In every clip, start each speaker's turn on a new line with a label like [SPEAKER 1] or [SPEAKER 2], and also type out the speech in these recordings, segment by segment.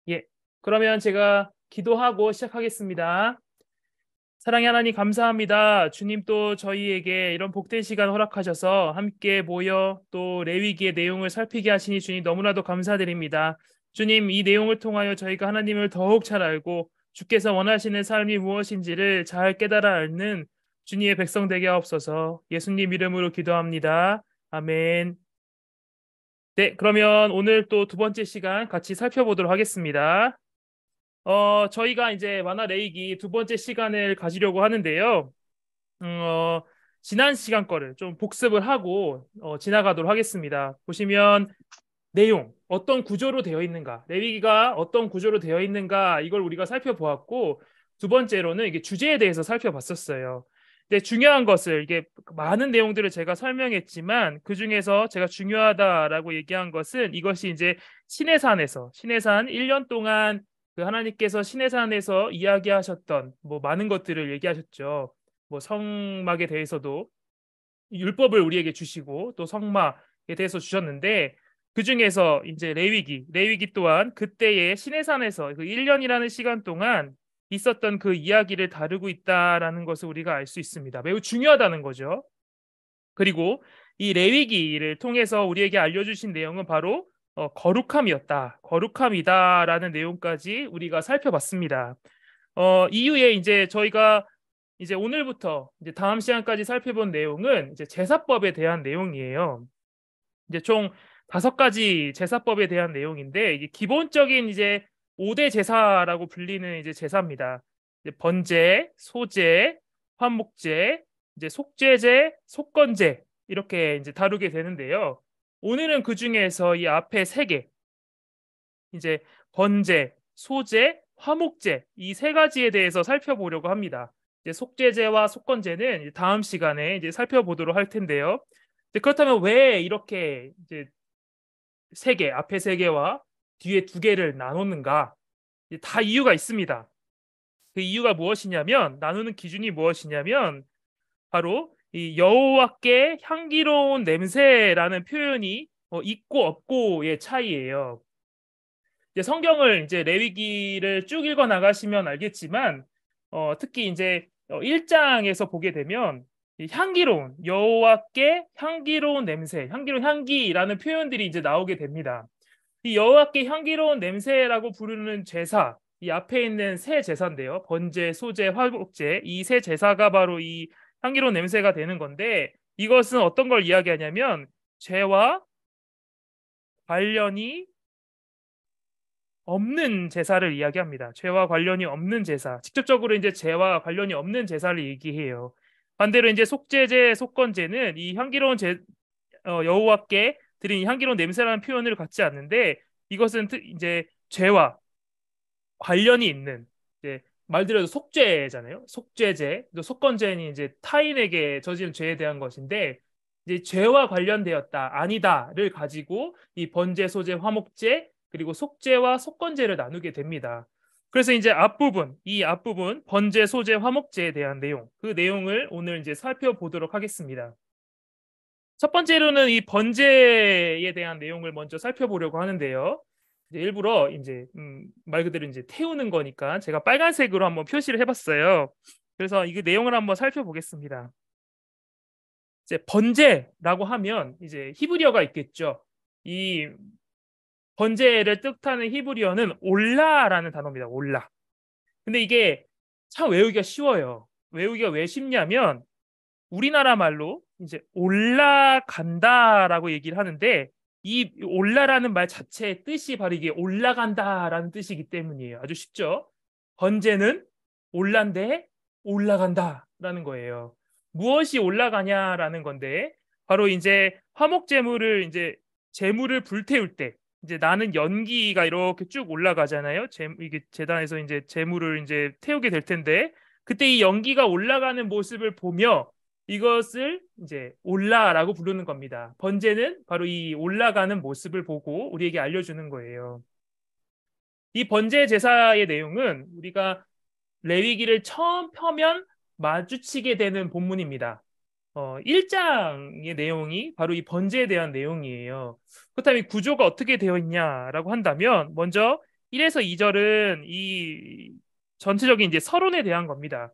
[SPEAKER 1] 예. 그러면 제가 기도하고 시작하겠습니다. 사랑의 하나님 감사합니다. 주님 또 저희에게 이런 복된 시간 허락하셔서 함께 모여 또 레위기의 내용을 살피게 하시니 주님 너무나도 감사드립니다. 주님 이 내용을 통하여 저희가 하나님을 더욱 잘 알고 주께서 원하시는 삶이 무엇인지를 잘 깨달아 앓는 주님의 백성 되게 하옵소서. 예수님 이름으로 기도합니다. 아멘. 네, 그러면 오늘 또 두 번째 시간 같이 살펴보도록 하겠습니다. 저희가 이제 만화 레이기 두 번째 시간을 가지려고 하는데요. 지난 시간 거를 좀 복습을 하고 지나가도록 하겠습니다. 보시면 내용, 어떤 구조로 되어 있는가, 레위기가 어떤 구조로 되어 있는가 이걸 우리가 살펴보았고 두 번째로는 이게 주제에 대해서 살펴봤었어요. 근데 중요한 것을 이게 많은 내용들을 제가 설명했지만 그 중에서 제가 중요하다라고 얘기한 것은 이것이 이제 시내산 1년 동안 그 하나님께서 시내산에서 이야기하셨던 뭐 많은 것들을 얘기하셨죠. 뭐 성막에 대해서도 율법을 우리에게 주시고 또 성막에 대해서 주셨는데 그 중에서 이제 레위기 또한 그때의 시내산에서 그 1년이라는 시간 동안 있었던 그 이야기를 다루고 있다라는 것을 우리가 알 수 있습니다. 매우 중요하다는 거죠. 그리고 이 레위기를 통해서 우리에게 알려주신 내용은 바로 거룩함이다라는 내용까지 우리가 살펴봤습니다. 이후에 이제 저희가 이제 오늘부터 이제 다음 시간까지 살펴본 내용은 이제 제사법에 대한 내용이에요. 이제 총 5가지 제사법에 대한 내용인데 이게 기본적인 이제 5대 제사라고 불리는 이제 제사입니다. 이제 번제, 소제, 화목제, 이제 속죄제, 속건제 이렇게 이제 다루게 되는데요. 오늘은 그 중에서 이 앞에 3개 이제 번제, 소제, 화목제 이 3가지에 대해서 살펴보려고 합니다. 이제 속죄제와 속건제는 이제 다음 시간에 이제 살펴보도록 할 텐데요. 그렇다면 왜 이렇게 이제 3개, 앞에 3개와 뒤에 2개를 나눴는가? 다 이유가 있습니다. 그 이유가 무엇이냐면 나누는 기준이 무엇이냐면 바로 이 여호와께 향기로운 냄새라는 표현이 있고 없고의 차이예요. 이제 성경을 이제 레위기를 쭉 읽어 나가시면 알겠지만 특히 이제 1장에서 보게 되면 이 향기로운 여호와께 향기로운 냄새, 향기로운 향기라는 표현들이 이제 나오게 됩니다. 이 여호와께 향기로운 냄새라고 부르는 제사, 이 앞에 있는 세 제사인데요. 번제, 소제, 화목제 이 세 제사가 바로 이 향기로운 냄새가 되는 건데 이것은 어떤 걸 이야기하냐면 죄와 관련이 없는 제사를 이야기합니다. 죄와 관련이 없는 제사. 직접적으로 이제 죄와 관련이 없는 제사를 얘기해요. 반대로 이제 속죄제, 속건제는 이 향기로운 여호와께 드린 이 향기로운 냄새라는 표현을 갖지 않는데 이것은 이제 죄와 관련이 있는 이제 말들어도 속죄잖아요. 속죄제, 또 속건제는 이제 타인에게 저지른 죄에 대한 것인데 이제 죄와 관련되었다, 아니다를 가지고 이 번제, 소제, 화목제 그리고 속죄와 속건제를 나누게 됩니다. 그래서 이제 이 앞부분 번제, 소제, 화목제에 대한 내용, 그 내용을 오늘 이제 살펴보도록 하겠습니다. 첫 번째로는 이 번제에 대한 내용을 먼저 살펴보려고 하는데요. 이제 일부러 이제 말 그대로 이제 태우는 거니까 제가 빨간색으로 한번 표시를 해봤어요. 그래서 이 내용을 한번 살펴보겠습니다. 이제 번제라고 하면 이제 히브리어가 있겠죠. 이 번제를 뜻하는 히브리어는 올라라는 단어입니다. 올라. 근데 이게 참 외우기가 쉬워요. 외우기가 왜 쉽냐면 우리나라 말로 이제 올라간다라고 얘기를 하는데 이 올라라는 말 자체의 뜻이 바로 이게 올라간다라는 뜻이기 때문이에요. 아주 쉽죠? 번제는 올란데 올라간다라는 거예요. 무엇이 올라가냐라는 건데 바로 이제 화목 제물을 이제 제물을 불태울 때 이제 나는 연기가 이렇게 쭉 올라가잖아요. 이게 제단에서 이제 제물을 이제 태우게 될 텐데 그때 이 연기가 올라가는 모습을 보며 이것을 이제 올라라고 부르는 겁니다. 번제는 바로 이 올라가는 모습을 보고 우리에게 알려주는 거예요. 이 번제 제사의 내용은 우리가 레위기를 처음 펴면 마주치게 되는 본문입니다. 1장의 내용이 바로 이 번제에 대한 내용이에요. 그렇다면 이 구조가 어떻게 되어 있냐라고 한다면 먼저 1에서 2절은 이 전체적인 이제 서론에 대한 겁니다.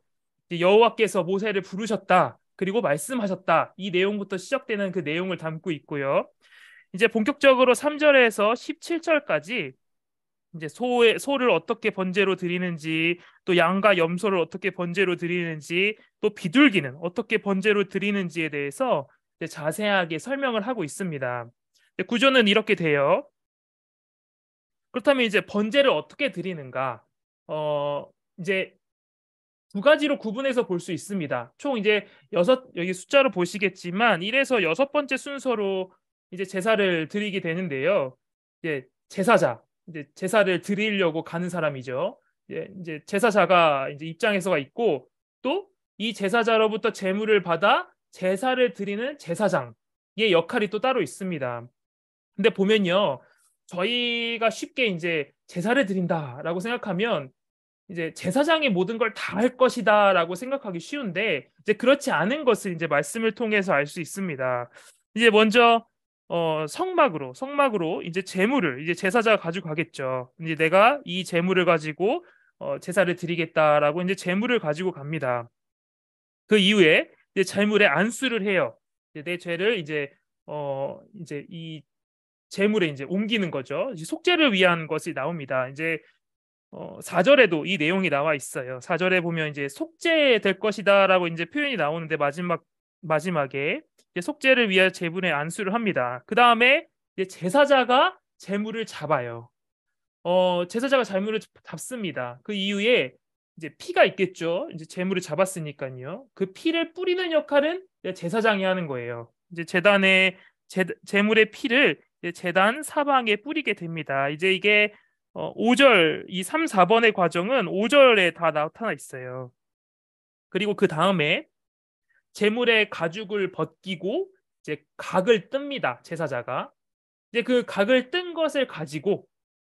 [SPEAKER 1] 이제 여호와께서 모세를 부르셨다. 그리고 말씀하셨다. 이 내용부터 시작되는 그 내용을 담고 있고요. 이제 본격적으로 3절에서 17절까지 이제 소를 어떻게 번제로 드리는지, 또 양과 염소를 어떻게 번제로 드리는지, 또 비둘기는 어떻게 번제로 드리는지에 대해서 이제 자세하게 설명을 하고 있습니다. 구조는 이렇게 돼요. 그렇다면 이제 번제를 어떻게 드리는가? 어, 이제 두 가지로 구분해서 볼 수 있습니다. 총 이제 여기 숫자로 보시겠지만 1에서 여섯 번째 순서로 이제 제사를 드리게 되는데요. 이제 제사자, 이제 제사를 드리려고 가는 사람이죠. 이제 제사자가 이제 입장에서가 있고, 또 이 제사자로부터 제물을 받아 제사를 드리는 제사장의 역할이 또 따로 있습니다. 근데 보면요, 저희가 쉽게 이제 제사를 드린다라고 생각하면 이제 제사장이 모든 걸 다 할 것이다라고 생각하기 쉬운데, 이제 그렇지 않은 것을 이제 말씀을 통해서 알 수 있습니다. 이제 먼저 성막으로 이제 제물을 이제 제사자가 가지고 가겠죠. 이제 내가 이 제물을 가지고 제사를 드리겠다라고 이제 제물을 가지고 갑니다. 그 이후에 이제 제물에 안수를 해요. 이제 내 죄를 이제 이 제물에 이제 옮기는 거죠. 이제 속죄를 위한 것이 나옵니다. 이제 4절에도 이 내용이 나와 있어요. 4절에 보면 이제 속죄될 것이다라고 이제 표현이 나오는데, 마지막에 이제 속죄를 위해 제물에 안수를 합니다. 그 다음에 이제 제사자가 제물을 잡아요. 제사자가 제물을 잡습니다. 그 이후에 이제 피가 있겠죠. 이제 제물을 잡았으니까요. 그 피를 뿌리는 역할은 이제 제사장이 하는 거예요. 이제 제물의 피를 이제 제단 사방에 뿌리게 됩니다. 이제 이게 5절, 이 3, 4번의 과정은 5절에 다 나타나 있어요. 그리고 그 다음에 제물의 가죽을 벗기고 이제 각을 뜹니다. 제사자가. 이제 그 각을 뜬 것을 가지고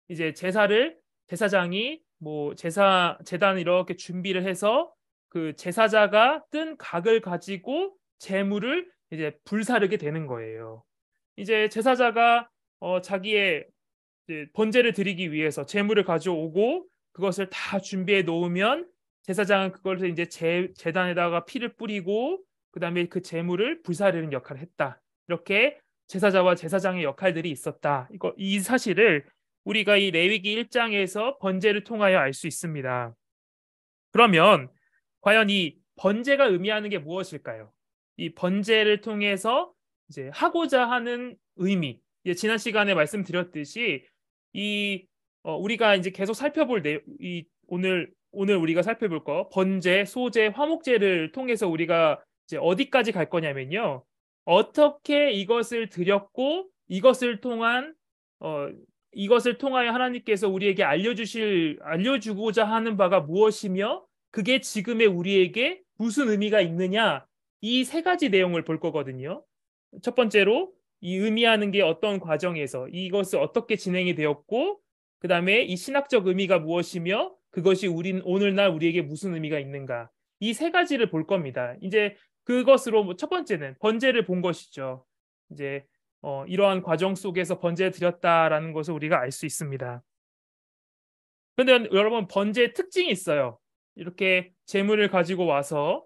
[SPEAKER 1] 이제 제사장이 뭐 제단을 이렇게 준비를 해서 그 제사자가 뜬 각을 가지고 제물을 이제 불사르게 되는 거예요. 이제 제사자가 자기의 이제 번제를 드리기 위해서 제물을 가져오고 그것을 다 준비해 놓으면, 제사장은 그걸 이제 제단에다가 피를 뿌리고 그다음에 그 제물을 불사르는 역할을 했다. 이렇게 제사자와 제사장의 역할들이 있었다. 이 사실을 우리가 이 레위기 1장에서 번제를 통하여 알 수 있습니다. 그러면 과연 이 번제가 의미하는 게 무엇일까요? 이 번제를 통해서 이제 하고자 하는 의미. 지난 시간에 말씀드렸듯이 우리가 이제 계속 살펴볼 오늘 우리가 살펴볼 거 번제, 소제, 화목제를 통해서 우리가 이제 어디까지 갈 거냐면요. 어떻게 이것을 드렸고 이것을 통하여 하나님께서 우리에게 알려주고자 하는 바가 무엇이며 그게 지금의 우리에게 무슨 의미가 있느냐, 이 세 가지 내용을 볼 거거든요. 첫 번째로 이 의미하는 게 어떤 과정에서 이것을 어떻게 진행이 되었고, 그 다음에 이 신학적 의미가 무엇이며 그것이 오늘날 우리에게 무슨 의미가 있는가, 이 세 가지를 볼 겁니다. 이제 그것으로 첫 번째는 번제를 본 것이죠. 이제 이러한 과정 속에서 번제를 드렸다라는 것을 우리가 알 수 있습니다. 그런데 여러분, 번제의 특징이 있어요. 이렇게 제물을 가지고 와서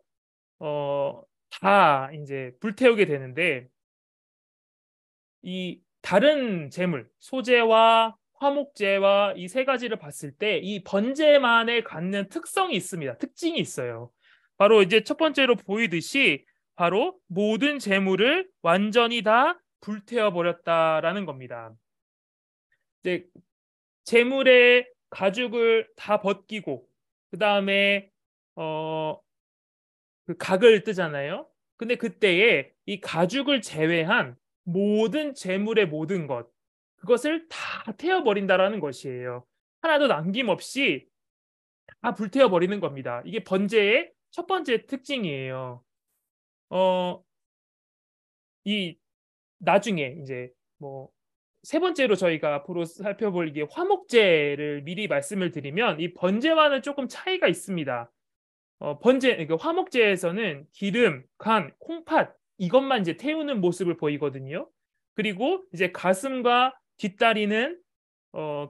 [SPEAKER 1] 다 이제 불태우게 되는데, 이 다른 제물, 소제와 화목제와 이 세 가지를 봤을 때 이 번제만에 갖는 특성이 있습니다. 특징이 있어요. 바로 이제 첫 번째로 보이듯이 바로 모든 제물을 완전히 다 불태워 버렸다라는 겁니다. 이제 제물의 가죽을 다 벗기고 그 다음에 그 각을 뜨잖아요. 근데 그때에 이 가죽을 제외한 모든 제물의 모든 그것을 다 태워버린다라는 것이에요. 하나도 남김없이 다 불태워버리는 겁니다. 이게 번제의 첫 번째 특징이에요. 이 나중에 이제 뭐 세 번째로 저희가 앞으로 살펴볼 이게 화목제를 미리 말씀을 드리면, 이 번제와는 조금 차이가 있습니다. 그러니까 화목제에서는 기름, 간, 콩팥 이것만 이제 태우는 모습을 보이거든요. 그리고 이제 가슴과 뒷다리는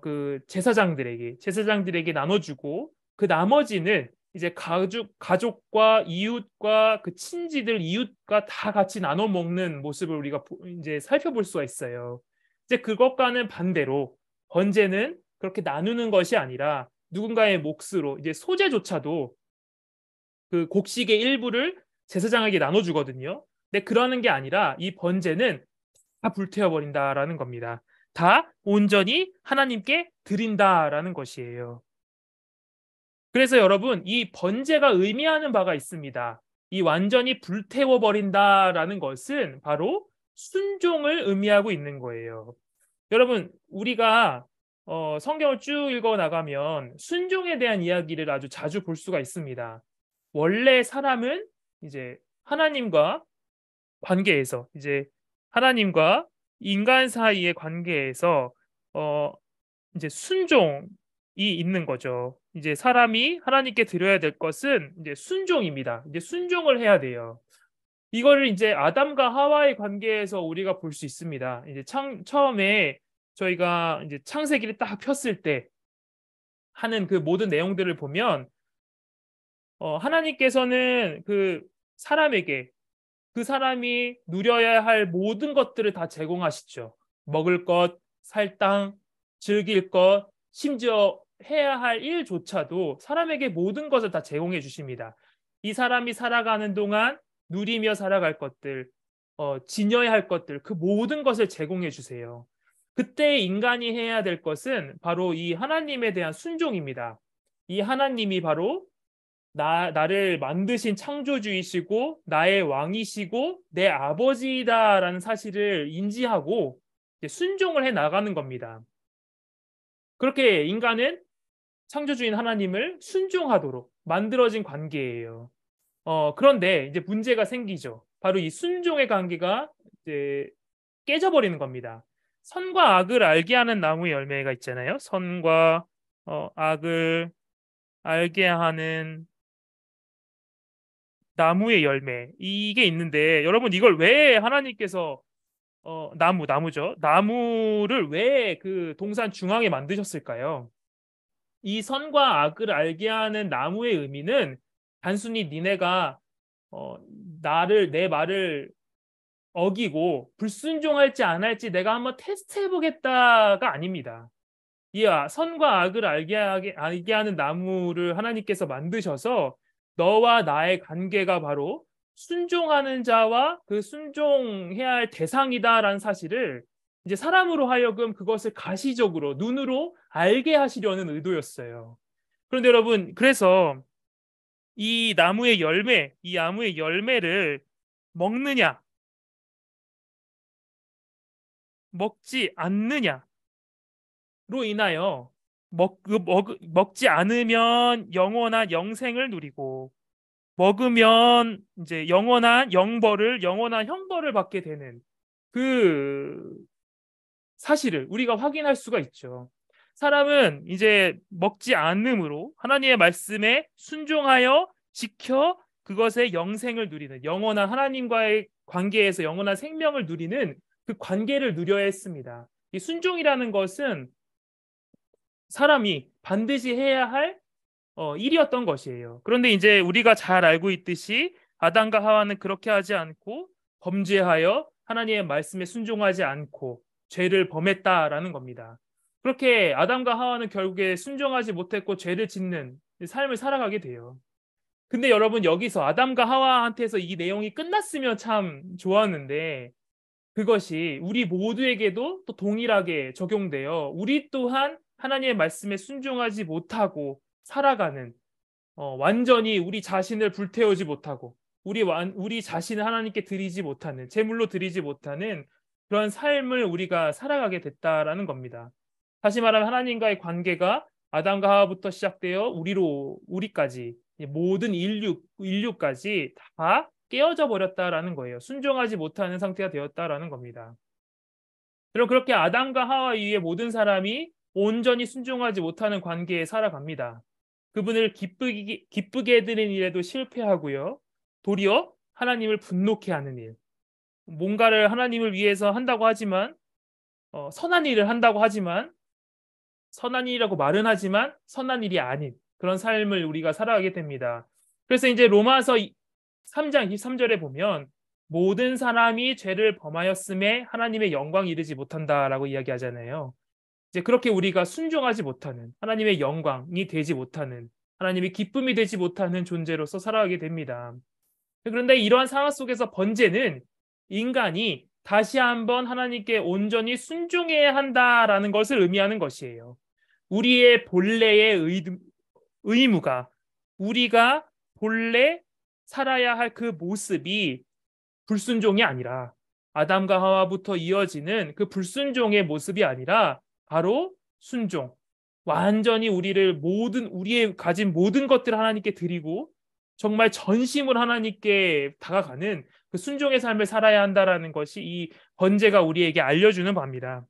[SPEAKER 1] 그 제사장들에게 나눠주고 그 나머지는 이제 가족과 이웃과 그 친지들 이웃과 다 같이 나눠 먹는 모습을 우리가 이제 살펴볼 수가 있어요. 이제 그것과는 반대로 번제는 그렇게 나누는 것이 아니라 누군가의 몫으로 이제 소재조차도 그 곡식의 일부를 제사장에게 나눠주거든요. 근데 그러는 게 아니라 이 번제는 다 불태워 버린다라는 겁니다. 다 온전히 하나님께 드린다라는 것이에요. 그래서 여러분, 이 번제가 의미하는 바가 있습니다. 이 완전히 불태워 버린다라는 것은 바로 순종을 의미하고 있는 거예요. 여러분, 우리가 성경을 쭉 읽어 나가면 순종에 대한 이야기를 아주 자주 볼 수가 있습니다. 원래 사람은 이제 하나님과 관계에서 이제 하나님과 인간 사이의 관계에서 어 이제 순종이 있는 거죠. 이제 사람이 하나님께 드려야 될 것은 이제 순종입니다. 이제 순종을 해야 돼요. 이거를 이제 아담과 하와의 관계에서 우리가 볼 수 있습니다. 이제 처음에 저희가 이제 창세기를 딱 폈을 때 하는 그 모든 내용들을 보면 하나님께서는 사람에게 그 사람이 누려야 할 모든 것들을 다 제공하시죠. 먹을 것, 살 땅, 즐길 것, 심지어 해야 할 일조차도 사람에게 모든 것을 다 제공해 주십니다. 이 사람이 살아가는 동안 누리며 살아갈 것들, 지녀야 할 것들, 그 모든 것을 제공해 주세요. 그때 인간이 해야 될 것은 바로 이 하나님에 대한 순종입니다. 이 하나님이 바로 나를 만드신 창조주이시고 나의 왕이시고 내 아버지이다라는 사실을 인지하고 이제 순종을 해 나가는 겁니다. 그렇게 인간은 창조주인 하나님을 순종하도록 만들어진 관계예요. 그런데 이제 문제가 생기죠. 바로 이 순종의 관계가 이제 깨져버리는 겁니다. 선과 악을 알게 하는 나무의 열매가 있잖아요. 선과 악을 알게 하는 나무의 열매 이게 있는데 여러분 이걸 왜 하나님께서 나무죠. 나무를 왜 그 동산 중앙에 만드셨을까요? 이 선과 악을 알게 하는 나무의 의미는 단순히 니네가 어, 내 말을 어기고 불순종할지 안 할지 내가 한번 테스트해 보겠다가 아닙니다. 이 선과 악을 알게 하는 나무를 하나님께서 만드셔서 너와 나의 관계가 바로 순종하는 자와 그 순종해야 할 대상이다라는 사실을 이제 사람으로 하여금 그것을 가시적으로 눈으로 알게 하시려는 의도였어요. 그런데 여러분, 그래서 이 나무의 열매를 먹느냐, 먹지 않느냐로 인하여 먹지 않으면 영원한 영생을 누리고 먹으면 이제 영원한 형벌을 받게 되는 그 사실을 우리가 확인할 수가 있죠. 사람은 이제 먹지 않음으로 하나님의 말씀에 순종하여 지켜 그것의 영생을 누리는 영원한 하나님과의 관계에서 영원한 생명을 누리는 그 관계를 누려야 했습니다. 이 순종이라는 것은 사람이 반드시 해야 할 일이었던 것이에요. 그런데 이제 우리가 잘 알고 있듯이 아담과 하와는 그렇게 하지 않고 범죄하여 하나님의 말씀에 순종하지 않고 죄를 범했다라는 겁니다. 그렇게 아담과 하와는 결국에 순종하지 못했고 죄를 짓는 삶을 살아가게 돼요. 근데 여러분 여기서 아담과 하와한테서 이 내용이 끝났으면 참 좋았는데 그것이 우리 모두에게도 또 동일하게 적용되어 우리 또한 하나님의 말씀에 순종하지 못하고 살아가는 완전히 우리 자신을 불태우지 못하고 우리 자신을 하나님께 드리지 못하는 제물로 드리지 못하는 그런 삶을 우리가 살아가게 됐다라는 겁니다. 다시 말하면 하나님과의 관계가 아담과 하와부터 시작되어 우리까지 모든 인류까지 다 깨어져 버렸다라는 거예요. 순종하지 못하는 상태가 되었다라는 겁니다. 그럼 그렇게 아담과 하와 이후에 모든 사람이 온전히 순종하지 못하는 관계에 살아갑니다. 그분을 기쁘게 해드리는 일에도 실패하고요. 도리어 하나님을 분노케 하는 일. 뭔가를 하나님을 위해서 한다고 하지만 선한 일을 한다고 하지만 선한 일이라고 말은 하지만 선한 일이 아닌 그런 삶을 우리가 살아가게 됩니다. 그래서 이제 로마서 3장 23절에 보면 모든 사람이 죄를 범하였음에 하나님의 영광 이르지 못한다라고 이야기하잖아요. 이제 그렇게 우리가 순종하지 못하는 하나님의 영광이 되지 못하는 하나님의 기쁨이 되지 못하는 존재로서 살아가게 됩니다. 그런데 이러한 상황 속에서 번제는 인간이 다시 한번 하나님께 온전히 순종해야 한다라는 것을 의미하는 것이에요. 우리의 본래의 의무가 우리가 본래 살아야 할 그 모습이 불순종이 아니라 아담과 하와부터 이어지는 그 불순종의 모습이 아니라 바로 순종. 완전히 우리의 가진 모든 것들을 하나님께 드리고 정말 전심을 하나님께 다가가는 그 순종의 삶을 살아야 한다라는 것이 이 번제가 우리에게 알려주는 바입니다.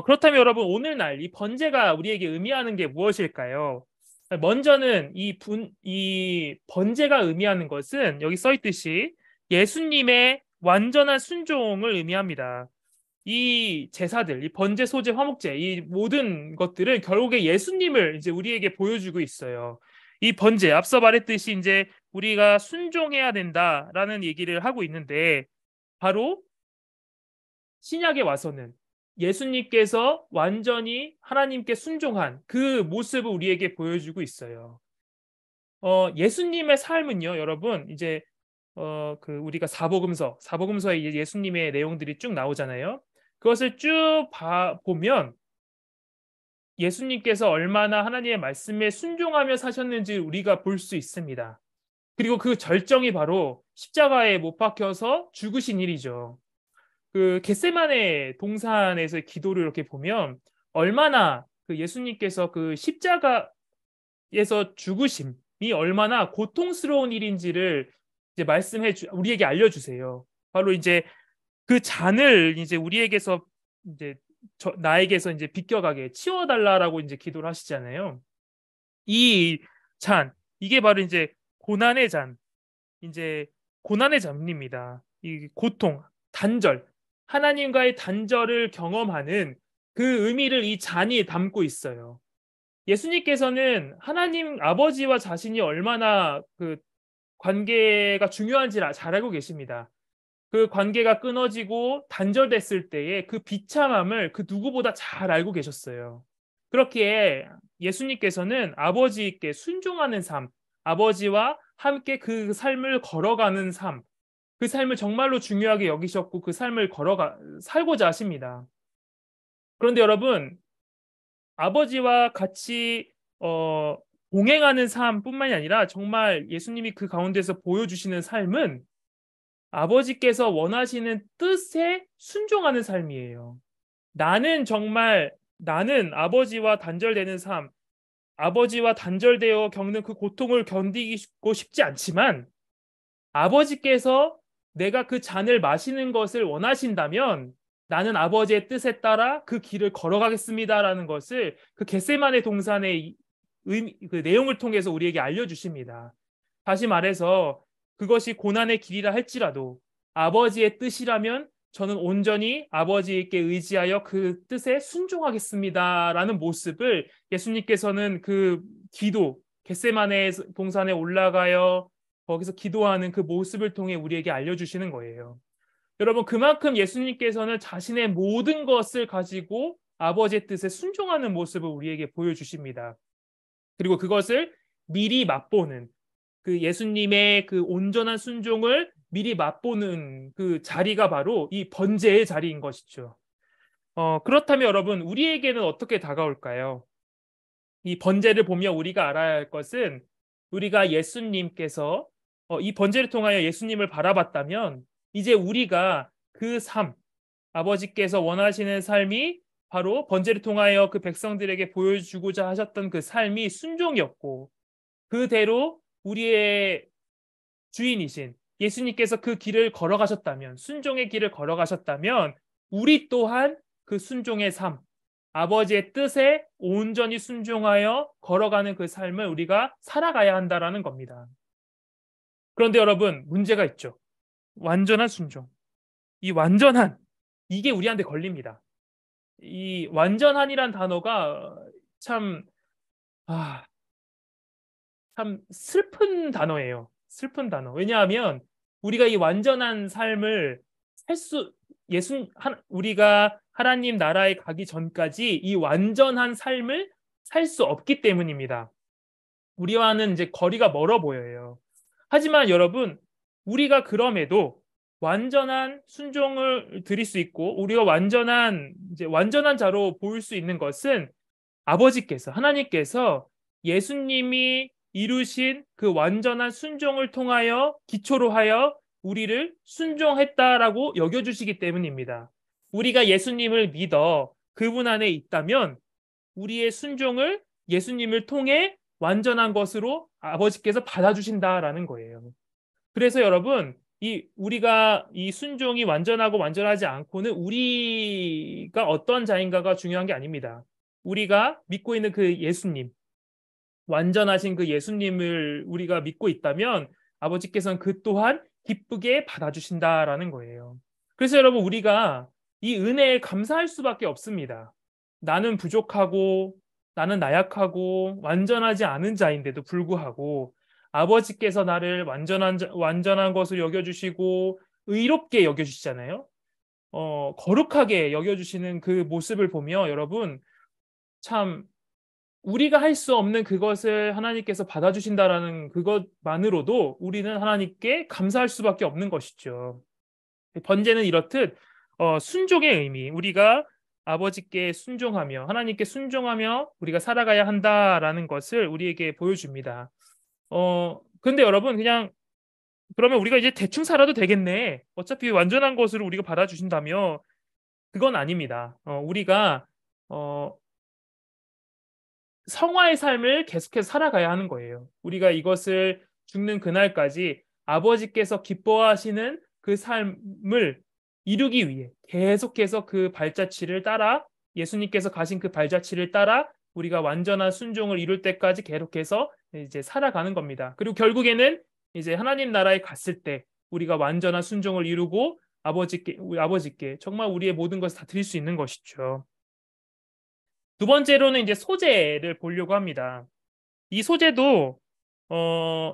[SPEAKER 1] 그렇다면 여러분 오늘날 이 번제가 우리에게 의미하는 게 무엇일까요? 먼저는 이 번제가 의미하는 것은 여기 써 있듯이 예수님의 완전한 순종을 의미합니다. 이 제사들, 이 번제, 소제, 화목제, 이 모든 것들은 결국에 예수님을 이제 우리에게 보여주고 있어요. 이 번제, 앞서 말했듯이 이제 우리가 순종해야 된다라는 얘기를 하고 있는데 바로 신약에 와서는 예수님께서 완전히 하나님께 순종한 그 모습을 우리에게 보여주고 있어요. 예수님의 삶은요, 여러분, 이제 우리가 사복음서에 예수님의 내용들이 쭉 나오잖아요. 그것을 쭉 보면 예수님께서 얼마나 하나님의 말씀에 순종하며 사셨는지 우리가 볼 수 있습니다. 그리고 그 절정이 바로 십자가에 못 박혀서 죽으신 일이죠. 그 겟세마네 동산에서 기도를 이렇게 보면 얼마나 그 예수님께서 그 십자가에서 죽으심이 얼마나 고통스러운 일인지를 이제 우리에게 알려주세요. 바로 이제 그 잔을 이제 우리에게서 이제 나에게서 이제 비껴가게 치워달라라고 이제 기도를 하시잖아요. 이 잔, 이게 바로 이제 고난의 잔, 이제 고난의 잔입니다. 이 고통, 단절, 하나님과의 단절을 경험하는 그 의미를 이 잔이 담고 있어요. 예수님께서는 하나님 아버지와 자신이 얼마나 그 관계가 중요한지 잘 알고 계십니다. 그 관계가 끊어지고 단절됐을 때의 그 비참함을 그 누구보다 잘 알고 계셨어요. 그렇기에 예수님께서는 아버지께 순종하는 삶, 아버지와 함께 그 삶을 걸어가는 삶, 그 삶을 정말로 중요하게 여기셨고 그 삶을 살고자 하십니다. 그런데 여러분, 아버지와 같이 동행하는 삶뿐만이 아니라 정말 예수님이 그 가운데서 보여주시는 삶은 아버지께서 원하시는 뜻에 순종하는 삶이에요. 나는 아버지와 단절되는 삶, 아버지와 단절되어 겪는 그 고통을 견디고 싶지 않지만 아버지께서 내가 그 잔을 마시는 것을 원하신다면 나는 아버지의 뜻에 따라 그 길을 걸어가겠습니다라는 것을 그 겟세마네 동산의 그 내용을 통해서 우리에게 알려주십니다. 다시 말해서 그것이 고난의 길이라 할지라도 아버지의 뜻이라면 저는 온전히 아버지께 의지하여 그 뜻에 순종하겠습니다라는 모습을 예수님께서는 그 기도 겟세마네 동산에 올라가여 거기서 기도하는 그 모습을 통해 우리에게 알려주시는 거예요. 여러분 그만큼 예수님께서는 자신의 모든 것을 가지고 아버지의 뜻에 순종하는 모습을 우리에게 보여주십니다. 그리고 그것을 미리 맛보는 그 예수님의 그 온전한 순종을 미리 맛보는 그 자리가 바로 이 번제의 자리인 것이죠. 그렇다면 여러분 우리에게는 어떻게 다가올까요? 이 번제를 보며 우리가 알아야 할 것은 우리가 예수님께서 이 번제를 통하여 예수님을 바라봤다면 이제 우리가 그 삶, 아버지께서 원하시는 삶이 바로 번제를 통하여 그 백성들에게 보여주고자 하셨던 그 삶이 순종이었고 그대로 우리의 주인이신 예수님께서 그 길을 걸어가셨다면 순종의 길을 걸어가셨다면 우리 또한 그 순종의 삶, 아버지의 뜻에 온전히 순종하여 걸어가는 그 삶을 우리가 살아가야 한다라는 겁니다. 그런데 여러분 문제가 있죠. 완전한 순종. 이 완전한 이게 우리한테 걸립니다. 이 완전한이란 단어가 참, 아, 참 슬픈 단어예요. 슬픈 단어. 왜냐하면 우리가 이 완전한 삶을 살 수, 우리가 하나님 나라에 가기 전까지 이 완전한 삶을 살 수 없기 때문입니다. 우리와는 이제 거리가 멀어 보여요. 하지만 여러분, 우리가 그럼에도 완전한 순종을 드릴 수 있고 우리가 완전한 자로 보일 수 있는 것은 아버지께서 하나님께서 예수님이 이루신 그 완전한 순종을 통하여 기초로 하여 우리를 순종했다라고 여겨주시기 때문입니다. 우리가 예수님을 믿어 그분 안에 있다면 우리의 순종을 예수님을 통해 완전한 것으로 아버지께서 받아주신다라는 거예요. 그래서 여러분, 우리가 이 순종이 완전하고 완전하지 않고는 우리가 어떤 자인가가 중요한 게 아닙니다. 우리가 믿고 있는 그 예수님, 완전하신 그 예수님을 우리가 믿고 있다면 아버지께서는 그 또한 기쁘게 받아주신다라는 거예요. 그래서 여러분, 우리가 이 은혜에 감사할 수밖에 없습니다. 나는 부족하고 나는 나약하고 완전하지 않은 자인데도 불구하고 아버지께서 나를 완전한 것으로 여겨주시고 의롭게 여겨주시잖아요. 거룩하게 여겨주시는 그 모습을 보며 여러분, 참 우리가 할 수 없는 그것을 하나님께서 받아주신다라는 그것만으로도 우리는 하나님께 감사할 수밖에 없는 것이죠. 번제는 이렇듯 순종의 의미, 우리가 아버지께 순종하며 하나님께 순종하며 우리가 살아가야 한다라는 것을 우리에게 보여줍니다. 근데 여러분, 그냥 그러면 우리가 이제 대충 살아도 되겠네. 어차피 완전한 것으로 우리가 받아주신다며, 그건 아닙니다. 우리가 성화의 삶을 계속해서 살아가야 하는 거예요. 우리가 이것을 죽는 그날까지 아버지께서 기뻐하시는 그 삶을 이루기 위해 계속해서 그 발자취를 따라, 예수님께서 가신 그 발자취를 따라 우리가 완전한 순종을 이룰 때까지 계속해서 이제 살아가는 겁니다. 그리고 결국에는 이제 하나님 나라에 갔을 때 우리가 완전한 순종을 이루고 우리 아버지께 정말 우리의 모든 것을 다 드릴 수 있는 것이죠. 두 번째로는 이제 소재를 보려고 합니다. 이 소재도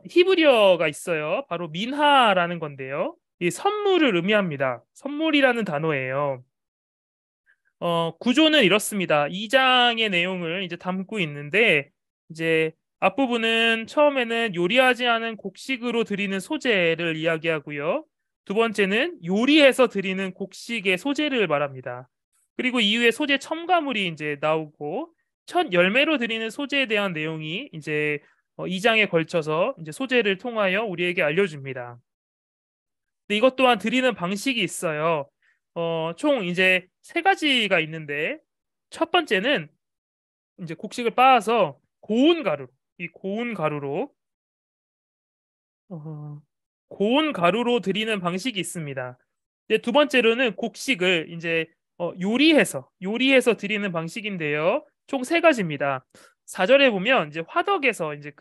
[SPEAKER 1] 히브리어가 있어요. 바로 민하라는 건데요. 이 선물을 의미합니다. 선물이라는 단어예요. 구조는 이렇습니다. 2장의 내용을 이제 담고 있는데 이제 앞부분은 처음에는 요리하지 않은 곡식으로 드리는 소재를 이야기하고요. 두 번째는 요리해서 드리는 곡식의 소재를 말합니다. 그리고 이후에 소재 첨가물이 이제 나오고 첫 열매로 드리는 소재에 대한 내용이 이제 2장에 걸쳐서 이제 소재를 통하여 우리에게 알려줍니다. 근데 이것 또한 드리는 방식이 있어요. 총 이제 세 가지가 있는데 첫 번째는 이제 곡식을 빻아서 고운 가루로 고운 가루로 드리는 방식이 있습니다. 이제 두 번째로는 곡식을 이제 요리해서 드리는 방식인데요. 총 세 가지입니다. 4절에 보면 이제 화덕에서 이제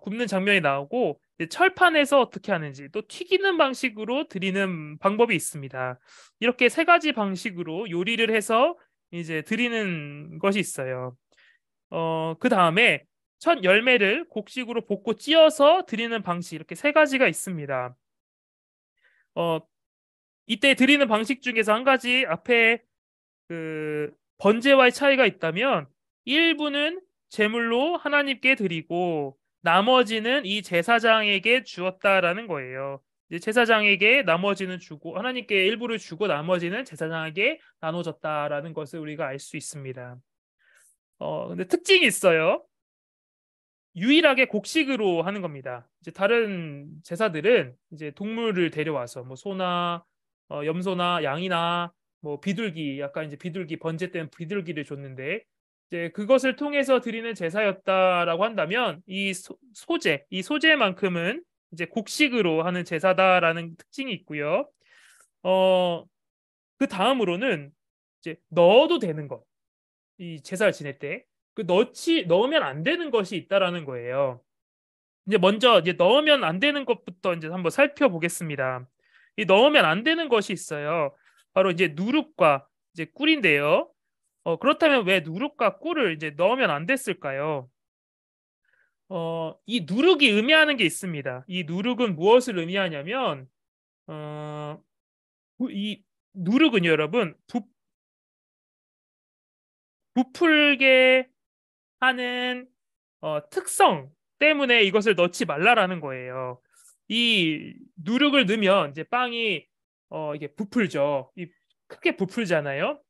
[SPEAKER 1] 굽는 장면이 나오고 이제 철판에서 어떻게 하는지 또 튀기는 방식으로 드리는 방법이 있습니다. 이렇게 세 가지 방식으로 요리를 해서 이제 드리는 것이 있어요. 그 다음에 첫 열매를 곡식으로 볶고 찧어서 드리는 방식 이렇게 세 가지가 있습니다. 이때 드리는 방식 중에서 한 가지 앞에 그 번제와의 차이가 있다면 일부는 제물로 하나님께 드리고 나머지는 이 제사장에게 주었다라는 거예요. 이제 제사장에게 나머지는 주고 하나님께 일부를 주고 나머지는 제사장에게 나눠졌다라는 것을 우리가 알 수 있습니다. 근데 특징이 있어요. 유일하게 곡식으로 하는 겁니다. 이제 다른 제사들은 이제 동물을 데려와서 뭐 소나 염소나 양이나 뭐 비둘기, 약간 이제 비둘기 번제 때는 비둘기를 줬는데 이제 그것을 통해서 드리는 제사였다라고 한다면 이 소재만큼은 이제 곡식으로 하는 제사다라는 특징이 있고요. 그 다음으로는 이제 넣어도 되는 것, 이 제사를 지낼 때 넣으면 안 되는 것이 있다라는 거예요. 이제 먼저 이제 넣으면 안 되는 것부터 이제 한번 살펴보겠습니다. 이 넣으면 안 되는 것이 있어요. 바로 이제 누룩과 이제 꿀인데요. 그렇다면 왜 누룩과 꿀을 이제 넣으면 안 됐을까요? 이 누룩이 의미하는 게 있습니다. 이 누룩은 무엇을 의미하냐면 어, 이 누룩은요, 여러분, 부풀게 하는 특성 때문에 이것을 넣지 말라라는 거예요. 이 누룩을 넣으면 이제 빵이 이게 부풀죠. 크게 부풀잖아요.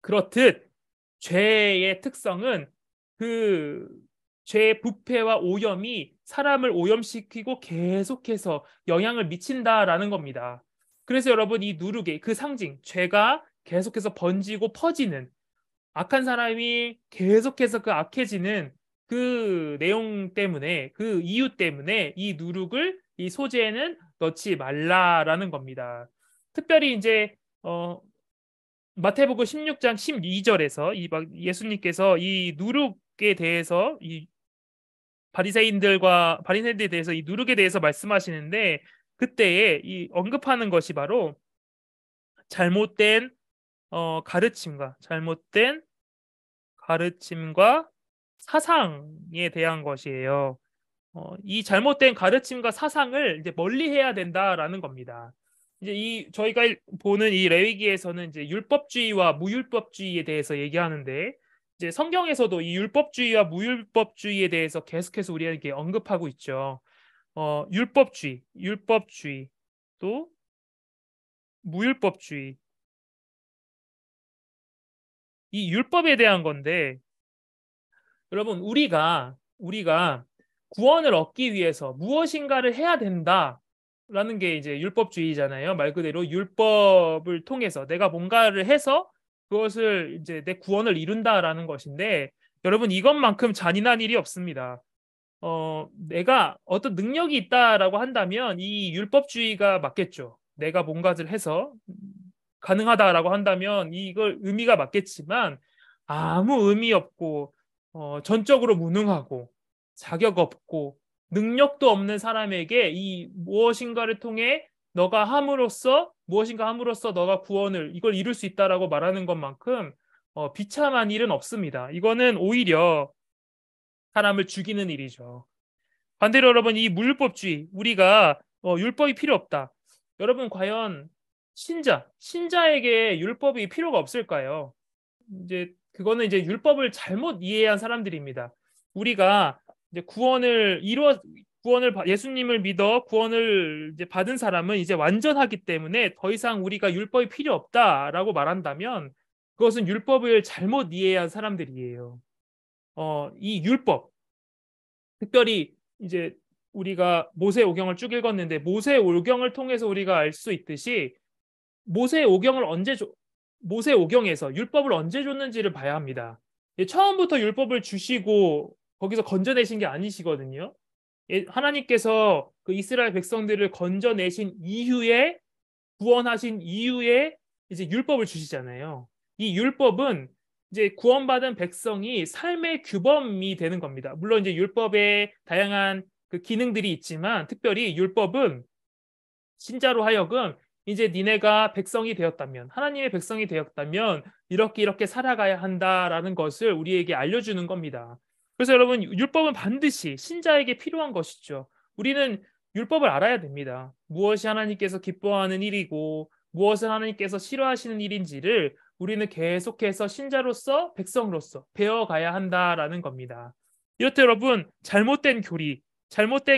[SPEAKER 1] 그렇듯 죄의 특성은 그 죄의 부패와 오염이 사람을 오염시키고 계속해서 영향을 미친다라는 겁니다. 그래서 여러분 이 누룩의 그 상징, 죄가 계속해서 번지고 퍼지는 악한 사람이 계속해서 그 악해지는 그 내용 때문에 그 이유 때문에 이 누룩을 이 소재에는 넣지 말라라는 겁니다. 특별히 이제 마태복음 16장 12절에서 예수님께서 이 누룩에 대해서 이 바리새인들에 대해서 이 누룩에 대해서 말씀하시는데 그때에 이 언급하는 것이 바로 잘못된 가르침과 사상에 대한 것이에요. 이 잘못된 가르침과 사상을 이제 멀리해야 된다라는 겁니다. 이제 저희가 보는 이 레위기에서는 이제 율법주의와 무율법주의에 대해서 얘기하는데 이제 성경에서도 이 율법주의와 무율법주의에 대해서 계속해서 우리에게 언급하고 있죠. 율법주의, 또 무율법주의. 이 율법에 대한 건데 여러분 우리가 구원을 얻기 위해서 무엇인가를 해야 된다라는 게 이제 율법주의잖아요. 말 그대로 율법을 통해서 내가 뭔가를 해서 그것을 이제 내 구원을 이룬다라는 것인데 여러분 이것만큼 잔인한 일이 없습니다. 내가 어떤 능력이 있다라고 한다면 이 율법주의가 맞겠죠. 내가 뭔가를 해서 가능하다라고 한다면 이걸 의미가 맞겠지만 아무 의미 없고 전적으로 무능하고 자격 없고 능력도 없는 사람에게 이 무엇인가를 통해 무엇인가 함으로써 너가 구원을 이걸 이룰 수 있다라고 말하는 것만큼 비참한 일은 없습니다. 이거는 오히려 사람을 죽이는 일이죠. 반대로 여러분 이 무율법주의 우리가 율법이 필요 없다. 여러분 과연 신자에게 율법이 필요가 없을까요? 이제 그거는 이제 율법을 잘못 이해한 사람들입니다. 우리가 이제 예수님을 믿어 구원을 이제 받은 사람은 이제 완전하기 때문에 더 이상 우리가 율법이 필요 없다라고 말한다면 그것은 율법을 잘못 이해한 사람들이에요. 이 율법 특별히 이제 우리가 모세오경을 쭉 읽었는데 모세오경을 통해서 우리가 알 수 있듯이 모세오경을 언제 줘 모세오경에서 율법을 언제 줬는지를 봐야 합니다. 처음부터 율법을 주시고 거기서 건져내신 게 아니시거든요. 하나님께서 그 이스라엘 백성들을 건져내신 이후에 구원하신 이후에 이제 율법을 주시잖아요. 이 율법은 이제 구원받은 백성이 삶의 규범이 되는 겁니다. 물론 이제 율법에 다양한 그 기능들이 있지만 특별히 율법은 신자로 하여금 이제 니네가 백성이 되었다면 하나님의 백성이 되었다면 이렇게 살아가야 한다라는 것을 우리에게 알려주는 겁니다. 그래서 여러분 율법은 반드시 신자에게 필요한 것이죠. 우리는 율법을 알아야 됩니다. 무엇이 하나님께서 기뻐하는 일이고 무엇을 하나님께서 싫어하시는 일인지를 우리는 계속해서 신자로서 백성으로서 배워가야 한다라는 겁니다. 이렇듯 여러분 잘못된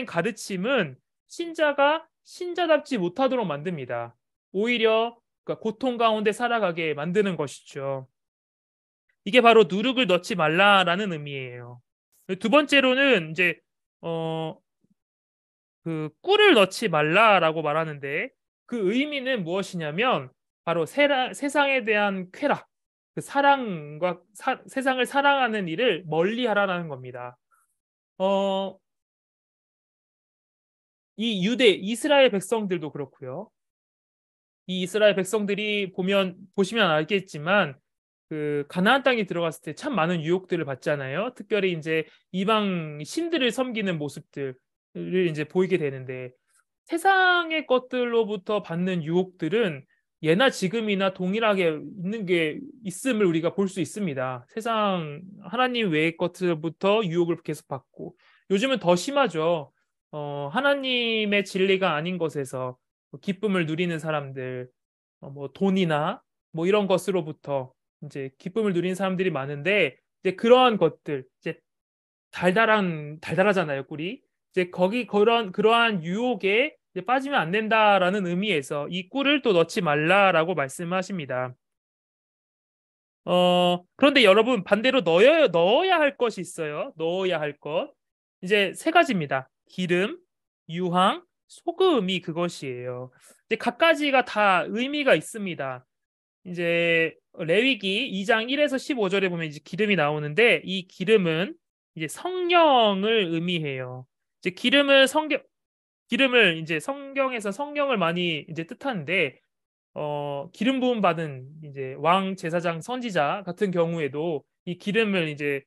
[SPEAKER 1] 가르침은 신자가 신자답지 못하도록 만듭니다. 오히려 그러니까 고통 가운데 살아가게 만드는 것이죠. 이게 바로 누룩을 넣지 말라라는 의미예요. 두 번째로는 이제 어, 그 꿀을 넣지 말라라고 말하는데 그 의미는 무엇이냐면 바로 세상에 대한 쾌락, 그 세상을 사랑하는 일을 멀리하라는 겁니다. 어, 이 이스라엘 백성들도 그렇고요. 이 이스라엘 백성들이 보시면 알겠지만 그 가나안 땅에 들어갔을 때 참 많은 유혹들을 받잖아요. 특별히 이제 이방 신들을 섬기는 모습들을 이제 보이게 되는데 세상의 것들로부터 받는 유혹들은 예나 지금이나 동일하게 있는 게 있음을 우리가 볼 수 있습니다. 세상 하나님 외의 것들부터 유혹을 계속 받고 요즘은 더 심하죠. 하나님의 진리가 아닌 것에서 기쁨을 누리는 사람들, 뭐 돈이나 뭐 이런 것으로부터 이제 기쁨을 누리는 사람들이 많은데 이제 그러한 것들 이제 달달하잖아요, 꿀이. 이제 거기 그러한 유혹에 이제 빠지면 안 된다라는 의미에서 이 꿀을 또 넣지 말라라고 말씀하십니다. 그런데 여러분 반대로 넣어야 할 것이 있어요. 넣어야 할 것. 이제 세 가지입니다. 기름, 유황, 소금이 그것이에요. 이제 각가지가 다 의미가 있습니다. 이제 레위기 2장 1에서 15절에 보면 이제 기름이 나오는데 이 기름은 이제 성령을 의미해요. 이제 기름을 이제 성경에서 성령을 많이 이제 뜻하는데 기름 부음 받은 이제 왕 제사장 선지자 같은 경우에도 이 기름을 이제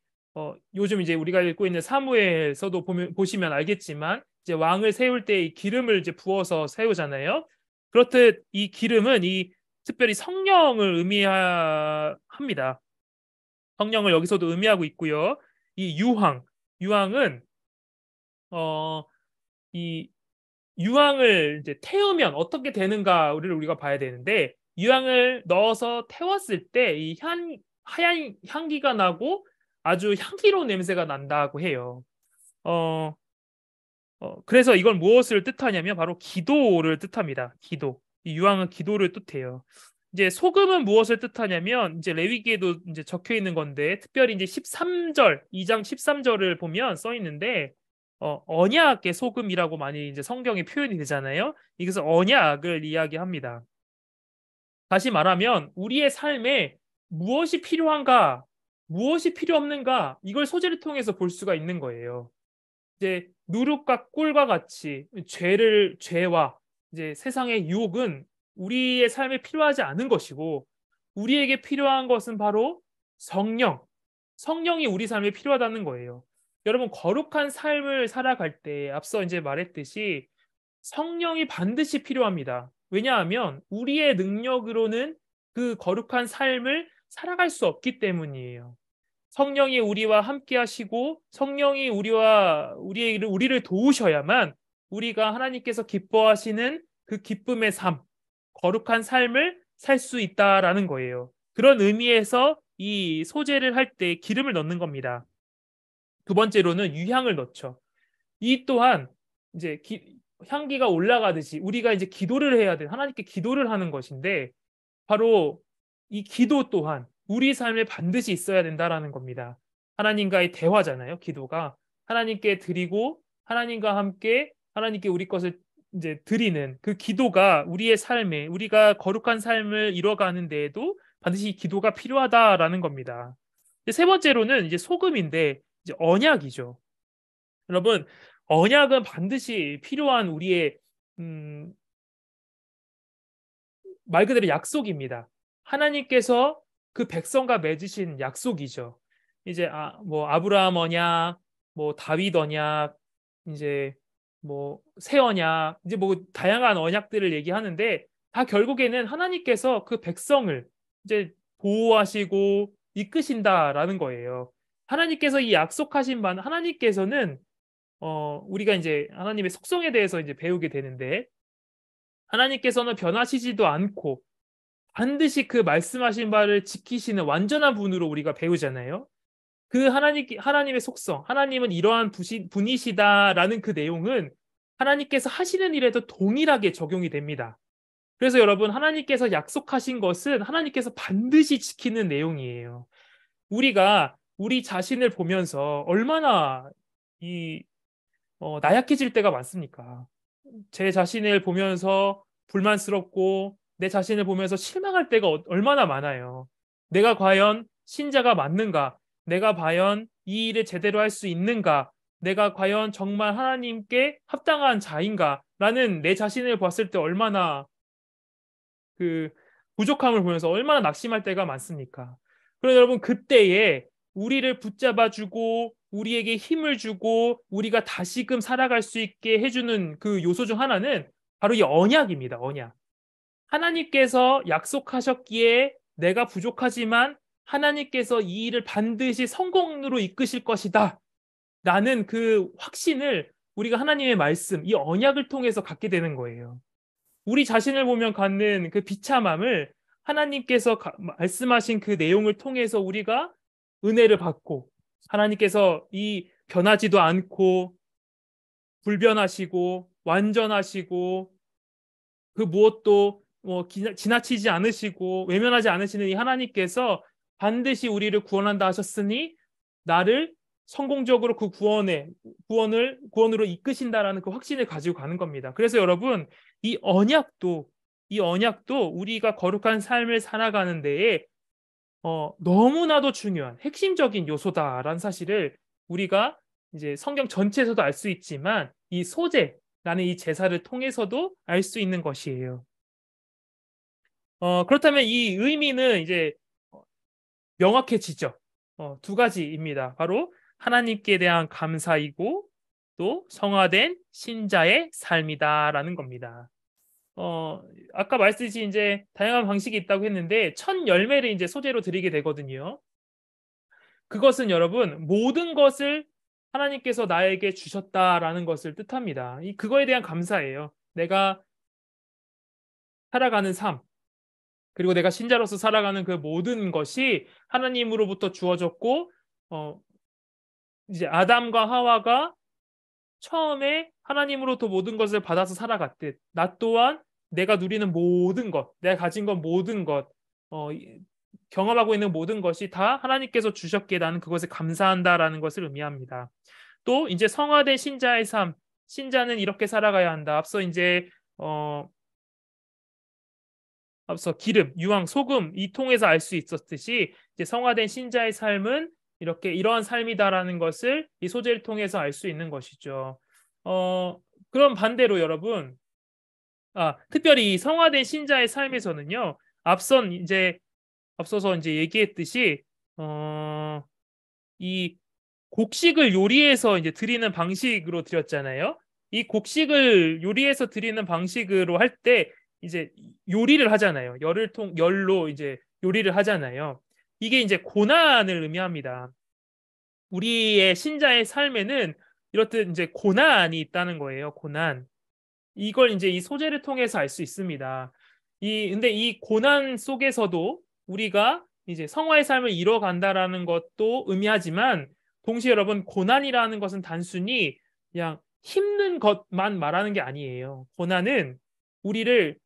[SPEAKER 1] 요즘 이제 우리가 읽고 있는 사무엘서도 보시면 알겠지만 이제 왕을 세울 때 이 기름을 이제 부어서 세우잖아요. 그렇듯 이 기름은 이 특별히 성령을 의미합니다. 성령을 여기서도 의미하고 있고요. 이 유황은 이 유황을 이제 태우면 어떻게 되는가를 우리가 봐야 되는데 유황을 넣어서 태웠을 때 이 하얀 향기가 나고 아주 향기로운 냄새가 난다고 해요. 어, 그래서 이건 무엇을 뜻하냐면 바로 기도를 뜻합니다. 기도. 이 유황은 기도를 뜻해요. 이제 소금은 무엇을 뜻하냐면 이제 레위기에도 이제 적혀 있는 건데 특별히 이제 13절, 2장 13절을 보면 써 있는데 언약의 소금이라고 많이 이제 성경에 표현이 되잖아요. 이것은 언약을 이야기합니다. 다시 말하면 우리의 삶에 무엇이 필요한가, 무엇이 필요 없는가 이걸 소재를 통해서 볼 수가 있는 거예요. 이제 누룩과 꿀과 같이 죄와 이제 세상의 유혹은 우리의 삶에 필요하지 않은 것이고 우리에게 필요한 것은 바로 성령이 우리 삶에 필요하다는 거예요. 여러분 거룩한 삶을 살아갈 때 앞서 이제 말했듯이 성령이 반드시 필요합니다. 왜냐하면 우리의 능력으로는 그 거룩한 삶을 살아갈 수 없기 때문이에요. 성령이 우리와 함께 하시고 성령이 우리를 도우셔야만 우리가 하나님께서 기뻐하시는 그 기쁨의 삶, 거룩한 삶을 살 수 있다라는 거예요. 그런 의미에서 이 소재를 할 때 기름을 넣는 겁니다. 두 번째로는 유향을 넣죠. 이 또한 이제 향기가 올라가듯이 우리가 이제 기도를 해야 돼. 하나님께 기도를 하는 것인데 바로 이 기도 또한 우리 삶에 반드시 있어야 된다라는 겁니다. 하나님과의 대화잖아요. 기도가 하나님께 드리고 하나님과 함께 하나님께 우리 것을 이제 드리는 그 기도가 우리의 삶에 우리가 거룩한 삶을 이뤄가는 데에도 반드시 기도가 필요하다라는 겁니다. 세 번째로는 이제 소금인데 이제 언약이죠. 여러분 언약은 반드시 필요한 우리의 음, 말 그대로 약속입니다. 하나님께서 그 백성과 맺으신 약속이죠. 이제 뭐 아브라함 언약, 뭐 다윗 언약, 이제 뭐 새 언약, 이제 뭐 다양한 언약들을 얘기하는데 다 결국에는 하나님께서 그 백성을 이제 보호하시고 이끄신다라는 거예요. 하나님께서 이 약속하신 바 하나님께서는 우리가 이제 하나님의 속성에 대해서 이제 배우게 되는데 하나님께서는 변하시지도 않고 반드시 그 말씀하신 바를 지키시는 완전한 분으로 우리가 배우잖아요. 그 하나님의 속성, 하나님은 이러한 분이시다라는 그 내용은 하나님께서 하시는 일에도 동일하게 적용이 됩니다. 그래서 여러분, 하나님께서 약속하신 것은 하나님께서 반드시 지키는 내용이에요. 우리가 우리 자신을 보면서 얼마나 나약해질 때가 많습니까? 제 자신을 보면서 불만스럽고 내 자신을 보면서 실망할 때가 얼마나 많아요. 내가 과연 신자가 맞는가? 내가 과연 이 일을 제대로 할 수 있는가? 내가 과연 정말 하나님께 합당한 자인가? 라는 내 자신을 봤을 때 얼마나 그 부족함을 보면서 얼마나 낙심할 때가 많습니까? 그럼 여러분 그때에 우리를 붙잡아주고 우리에게 힘을 주고 우리가 다시금 살아갈 수 있게 해주는 그 요소 중 하나는 바로 이 언약입니다. 언약. 하나님께서 약속하셨기에 내가 부족하지만 하나님께서 이 일을 반드시 성공으로 이끄실 것이다. 라는 그 확신을 우리가 하나님의 말씀, 이 언약을 통해서 갖게 되는 거예요. 우리 자신을 보면 갖는 그 비참함을 하나님께서 말씀하신 그 내용을 통해서 우리가 은혜를 받고, 하나님께서 이 변하지도 않고 불변하시고 완전하시고 그 무엇도 지나치지 않으시고 외면하지 않으시는 이 하나님께서 반드시 우리를 구원한다 하셨으니 나를 성공적으로 그 구원으로 이끄신다라는 그 확신을 가지고 가는 겁니다. 그래서 여러분, 이 언약도 우리가 거룩한 삶을 살아가는 데에 너무나도 중요한 핵심적인 요소다라는 사실을 우리가 이제 성경 전체에서도 알 수 있지만 이 소제라는 이 제사를 통해서도 알 수 있는 것이에요. 그렇다면 이 의미는 이제 명확해지죠. 두 가지입니다. 바로 하나님께 대한 감사이고 또 성화된 신자의 삶이다라는 겁니다. 아까 말씀드린 이제 다양한 방식이 있다고 했는데 첫 열매를 이제 소제로 드리게 되거든요. 그것은 여러분 모든 것을 하나님께서 나에게 주셨다라는 것을 뜻합니다. 그거에 대한 감사예요. 내가 살아가는 삶, 그리고 내가 신자로서 살아가는 그 모든 것이 하나님으로부터 주어졌고, 이제 아담과 하와가 처음에 하나님으로부터 모든 것을 받아서 살아갔듯 나 또한 내가 누리는 모든 것, 내가 가진 것 모든 것, 경험하고 있는 모든 것이 다 하나님께서 주셨기에 나는 그것에 감사한다라는 것을 의미합니다. 또 이제 성화된 신자의 삶, 신자는 이렇게 살아가야 한다. 앞서 기름, 유황, 소금 이 통해서 알 수 있었듯이 이제 성화된 신자의 삶은 이러한 삶이다라는 것을 이 소재를 통해서 알 수 있는 것이죠. 그럼 반대로 여러분, 특별히 이 성화된 신자의 삶에서는요, 앞서서 이제 얘기했듯이 이 곡식을 요리해서 이제 드리는 방식으로 드렸잖아요. 이 곡식을 요리해서 드리는 방식으로 할 때 이제 요리를 하잖아요. 열로 이제 요리를 하잖아요. 이게 이제 고난을 의미합니다. 우리의 신자의 삶에는 이렇듯 이제 고난이 있다는 거예요. 고난. 이걸 이제 이 소재를 통해서 알 수 있습니다. 근데 이 고난 속에서도 우리가 이제 성화의 삶을 이뤄간다라는 것도 의미하지만 동시에 여러분 고난이라는 것은 단순히 그냥 힘든 것만 말하는 게 아니에요. 고난은 우리를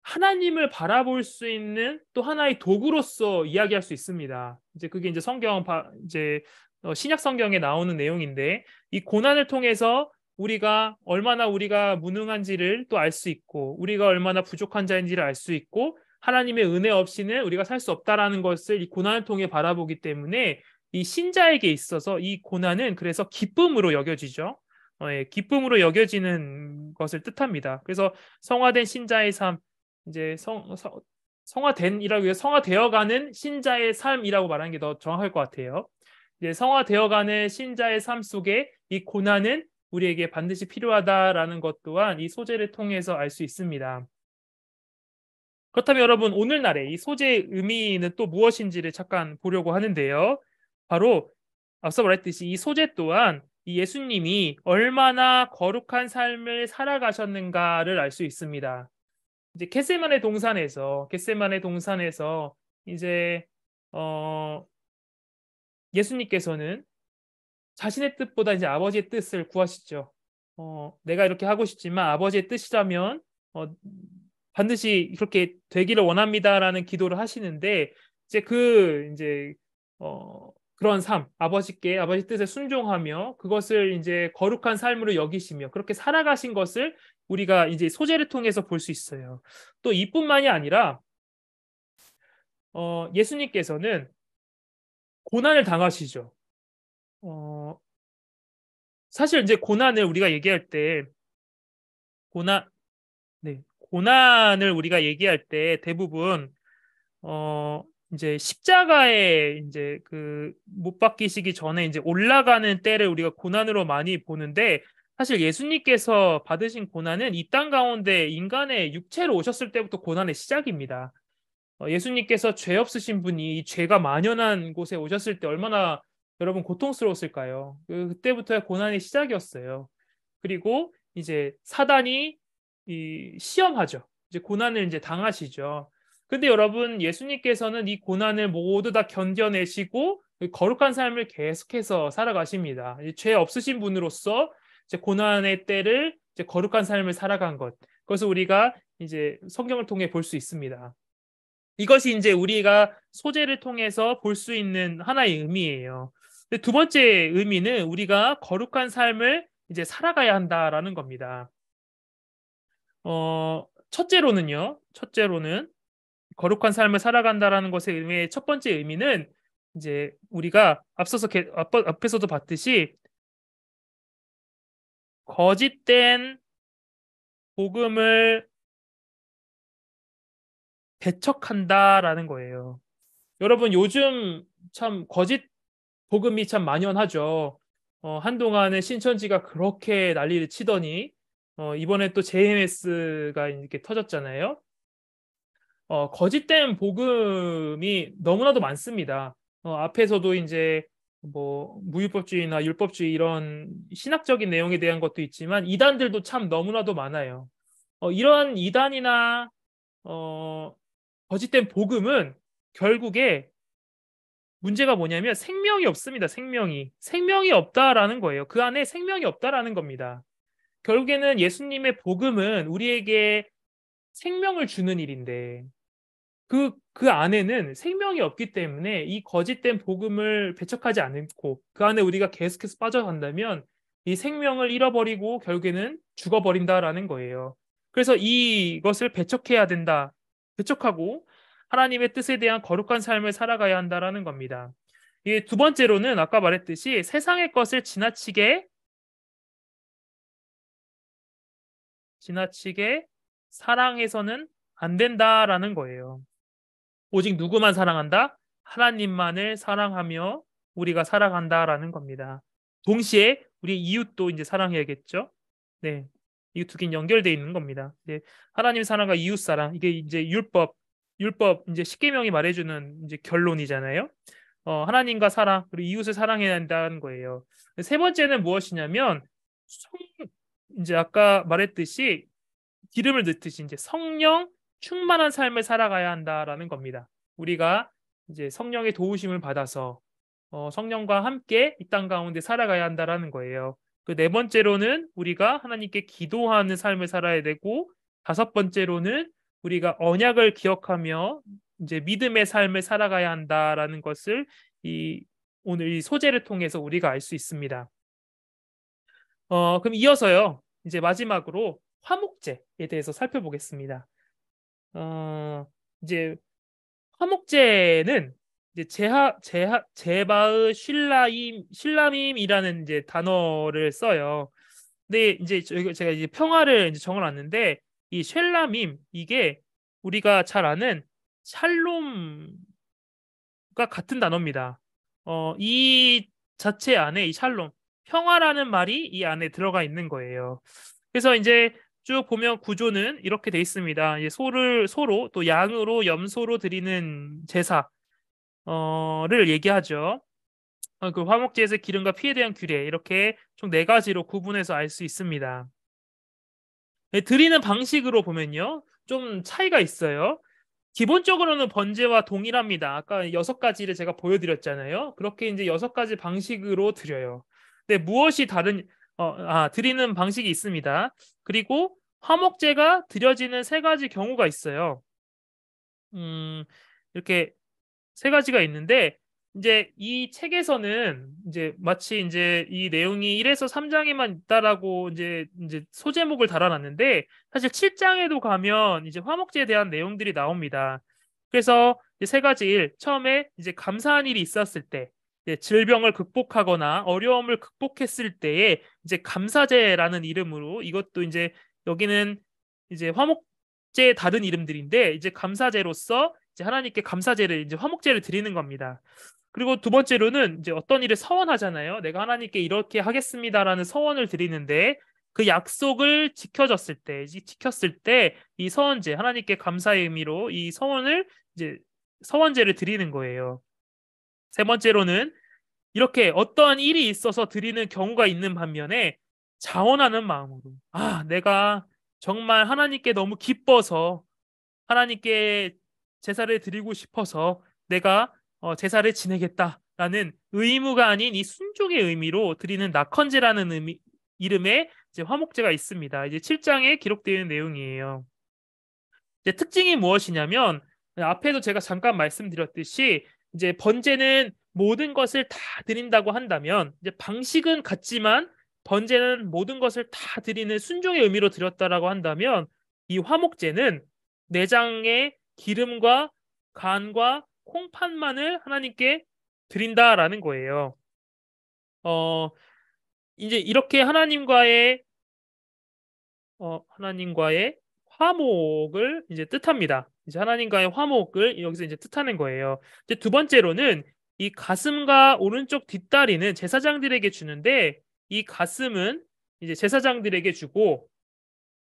[SPEAKER 1] 하나님을 바라볼 수 있는 또 하나의 도구로서 이야기할 수 있습니다. 이제 그게 이제 신약 성경에 나오는 내용인데 이 고난을 통해서 우리가 무능한지를 또 알 수 있고 우리가 얼마나 부족한 자인지를 알 수 있고 하나님의 은혜 없이는 우리가 살 수 없다라는 것을 이 고난을 통해 바라보기 때문에 이 신자에게 있어서 이 고난은 그래서 기쁨으로 여겨지죠. 기쁨으로 여겨지는 것을 뜻합니다. 그래서 성화된 신자의 삶, 이제 성화되어가는 신자의 삶이라고 말하는 게 더 정확할 것 같아요. 이제 성화되어가는 신자의 삶 속에 이 고난은 우리에게 반드시 필요하다라는 것 또한 이 소재를 통해서 알 수 있습니다. 그렇다면 여러분 오늘날의 이 소재의 의미는 또 무엇인지를 잠깐 보려고 하는데요. 바로 앞서 말했듯이 이 소재 또한 이 예수님이 얼마나 거룩한 삶을 살아가셨는가를 알 수 있습니다. 이제 겟세마네 동산에서 이제 예수님께서는 자신의 뜻보다 이제 아버지의 뜻을 구하시죠. 내가 이렇게 하고 싶지만 아버지의 뜻이라면 반드시 그렇게 되기를 원합니다라는 기도를 하시는데 이제 그런 삶, 아버지 뜻에 순종하며 그것을 이제 거룩한 삶으로 여기시며 그렇게 살아가신 것을 우리가 이제 소재를 통해서 볼 수 있어요. 또 이뿐만이 아니라 예수님께서는 고난을 당하시죠. 사실 이제 고난을 우리가 얘기할 때 고난을 우리가 얘기할 때 대부분 이제 십자가에 이제 그 못 박히시기 전에 이제 올라가는 때를 우리가 고난으로 많이 보는데 사실 예수님께서 받으신 고난은 이 땅 가운데 인간의 육체로 오셨을 때부터 고난의 시작입니다. 예수님께서 죄 없으신 분이 이 죄가 만연한 곳에 오셨을 때 얼마나 여러분 고통스러웠을까요? 그때부터의 고난의 시작이었어요. 그리고 이제 사단이 시험하죠. 이제 고난을 이제 당하시죠. 근데 여러분 예수님께서는 이 고난을 모두 다 견뎌내시고 거룩한 삶을 계속해서 살아가십니다. 죄 없으신 분으로서 이제 고난의 때를 이제 거룩한 삶을 살아간 것. 그래서 우리가 이제 성경을 통해 볼 수 있습니다. 이것이 이제 우리가 소재를 통해서 볼 수 있는 하나의 의미예요. 근데 두 번째 의미는 우리가 거룩한 삶을 이제 살아가야 한다라는 겁니다. 첫째로는 거룩한 삶을 살아간다라는 것의 의미의 첫 번째 의미는 이제 우리가 앞에서도 봤듯이 거짓된 복음을 배척한다라는 거예요. 여러분 요즘 참 거짓 복음이 참 만연하죠. 한동안은 신천지가 그렇게 난리를 치더니 이번에 또 JMS가 이렇게 터졌잖아요. 거짓된 복음이 너무나도 많습니다. 앞에서도 이제 뭐 무율법주의나 율법주의 이런 신학적인 내용에 대한 것도 있지만 이단들도 참 너무나도 많아요. 이러한 이단이나 거짓된 복음은 결국에 문제가 뭐냐면 생명이 없습니다. 생명이 없다라는 거예요. 그 안에 생명이 없다라는 겁니다. 결국에는 예수님의 복음은 우리에게 생명을 주는 일인데 그 안에는 생명이 없기 때문에 이 거짓된 복음을 배척하지 않고 그 안에 우리가 계속해서 빠져간다면 이 생명을 잃어버리고 결국에는 죽어버린다라는 거예요. 그래서 이것을 배척해야 된다. 배척하고 하나님의 뜻에 대한 거룩한 삶을 살아가야 한다라는 겁니다. 이 두 번째로는 아까 말했듯이 세상의 것을 지나치게 사랑해서는 안 된다라는 거예요. 오직 누구만 사랑한다? 하나님만을 사랑하며 우리가 살아간다라는 겁니다. 동시에 우리 이웃도 이제 사랑해야겠죠? 네. 이 두 개는 연결되어 있는 겁니다. 네. 하나님 사랑과 이웃 사랑 이게 이제 율법 이제 십계명이 말해주는 이제 결론이잖아요. 하나님과 사랑 그리고 이웃을 사랑해야 한다는 거예요. 세 번째는 무엇이냐면 이제 아까 말했듯이 기름을 넣듯이 이제 성령 충만한 삶을 살아가야 한다라는 겁니다. 우리가 이제 성령의 도우심을 받아서 성령과 함께 이 땅 가운데 살아가야 한다라는 거예요. 그 네 번째로는 우리가 하나님께 기도하는 삶을 살아야 되고 다섯 번째로는 우리가 언약을 기억하며 이제 믿음의 삶을 살아가야 한다라는 것을 오늘 이 소재를 통해서 우리가 알 수 있습니다. 그럼 이어서요. 이제 마지막으로 화목제에 대해서 살펴보겠습니다. 이제 화목제는 이제 제바의 쉴람임이라는 이제 단어를 써요. 근데 이제 제가 이제 평화를 이제 적어놨는데 이 쉘람임 이게 우리가 잘 아는 샬롬과 같은 단어입니다. 이 자체 안에 이 샬롬 평화라는 말이 이 안에 들어가 있는 거예요. 그래서 이제 쭉 보면 구조는 이렇게 돼 있습니다. 이제 소를 소로 또 양으로 염소로 드리는 제사를 얘기하죠. 그 화목제에서 기름과 피에 대한 규례 이렇게 총 네 가지로 구분해서 알 수 있습니다. 네, 드리는 방식으로 보면요, 좀 차이가 있어요. 기본적으로는 번제와 동일합니다. 아까 여섯 가지를 제가 보여드렸잖아요. 그렇게 이제 여섯 가지 방식으로 드려요. 근데 무엇이 드리는 방식이 있습니다. 그리고 화목제가 드려지는 세 가지 경우가 있어요. 이렇게 세 가지가 있는데 이제 이 책에서는 이제 마치 이제 이 내용이 1에서 3장에만 있다라고 이제 소제목을 달아놨는데 사실 7장에도 가면 이제 화목제에 대한 내용들이 나옵니다. 그래서 이제 세 가지 일, 처음에 이제 감사한 일이 있었을 때, 질병을 극복하거나 어려움을 극복했을 때에 이제 감사제라는 이름으로 이것도 이제 여기는 이제 화목제의 다른 이름들인데 이제 감사제로서 이제 하나님께 감사제를 이제 화목제를 드리는 겁니다. 그리고 두 번째로는 이제 어떤 일을 서원하잖아요. 내가 하나님께 이렇게 하겠습니다라는 서원을 드리는데 그 약속을 지켰을 때 이 서원제, 하나님께 감사의 의미로 이 서원을 이제 서원제를 드리는 거예요. 세 번째로는 이렇게 어떠한 일이 있어서 드리는 경우가 있는 반면에 자원하는 마음으로 내가 정말 하나님께 너무 기뻐서 하나님께 제사를 드리고 싶어서 내가 제사를 지내겠다라는 의무가 아닌 이 순종의 의미로 드리는 낙헌제라는 이름의 이제 화목제가 있습니다. 이제 7장에 기록되어 있는 내용이에요. 이제 특징이 무엇이냐면 앞에도 제가 잠깐 말씀드렸듯이 이제 번제는 모든 것을 다 드린다고 한다면 이제 방식은 같지만 번제는 모든 것을 다 드리는 순종의 의미로 드렸다라고 한다면 이 화목제는 내장의 기름과 간과 콩팥만을 하나님께 드린다라는 거예요. 이제 이렇게 하나님과의 화목을 이제 뜻합니다. 이제 하나님과의 화목을 여기서 이제 뜻하는 거예요. 이제 두 번째로는 이 가슴과 오른쪽 뒷다리는 제사장들에게 주는데 이 가슴은 이제 제사장들에게 주고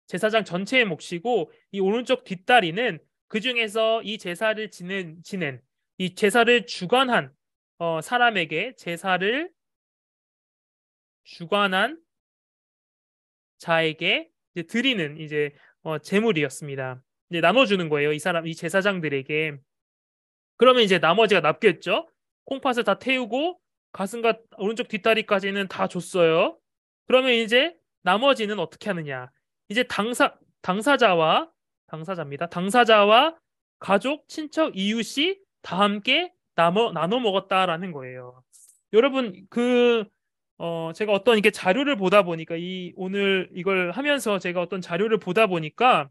[SPEAKER 1] 제사장 전체의 몫이고 이 오른쪽 뒷다리는 그 중에서 이 제사를 지낸 이 제사를 주관한 사람에게 제사를 주관한 자에게 이제 드리는 이제 제물이었습니다. 이제 나눠주는 거예요. 이 제사장들에게. 그러면 이제 나머지가 남겠죠. 콩팥을 다 태우고 가슴과 오른쪽 뒷다리까지는 다 줬어요. 그러면 이제 나머지는 어떻게 하느냐? 이제 당사자입니다. 당사자와 가족, 친척, 이웃이 다 함께 나눠 먹었다라는 거예요. 여러분 제가 어떤 이게 자료를 보다 보니까 오늘 이걸 하면서 제가 어떤 자료를 보다 보니까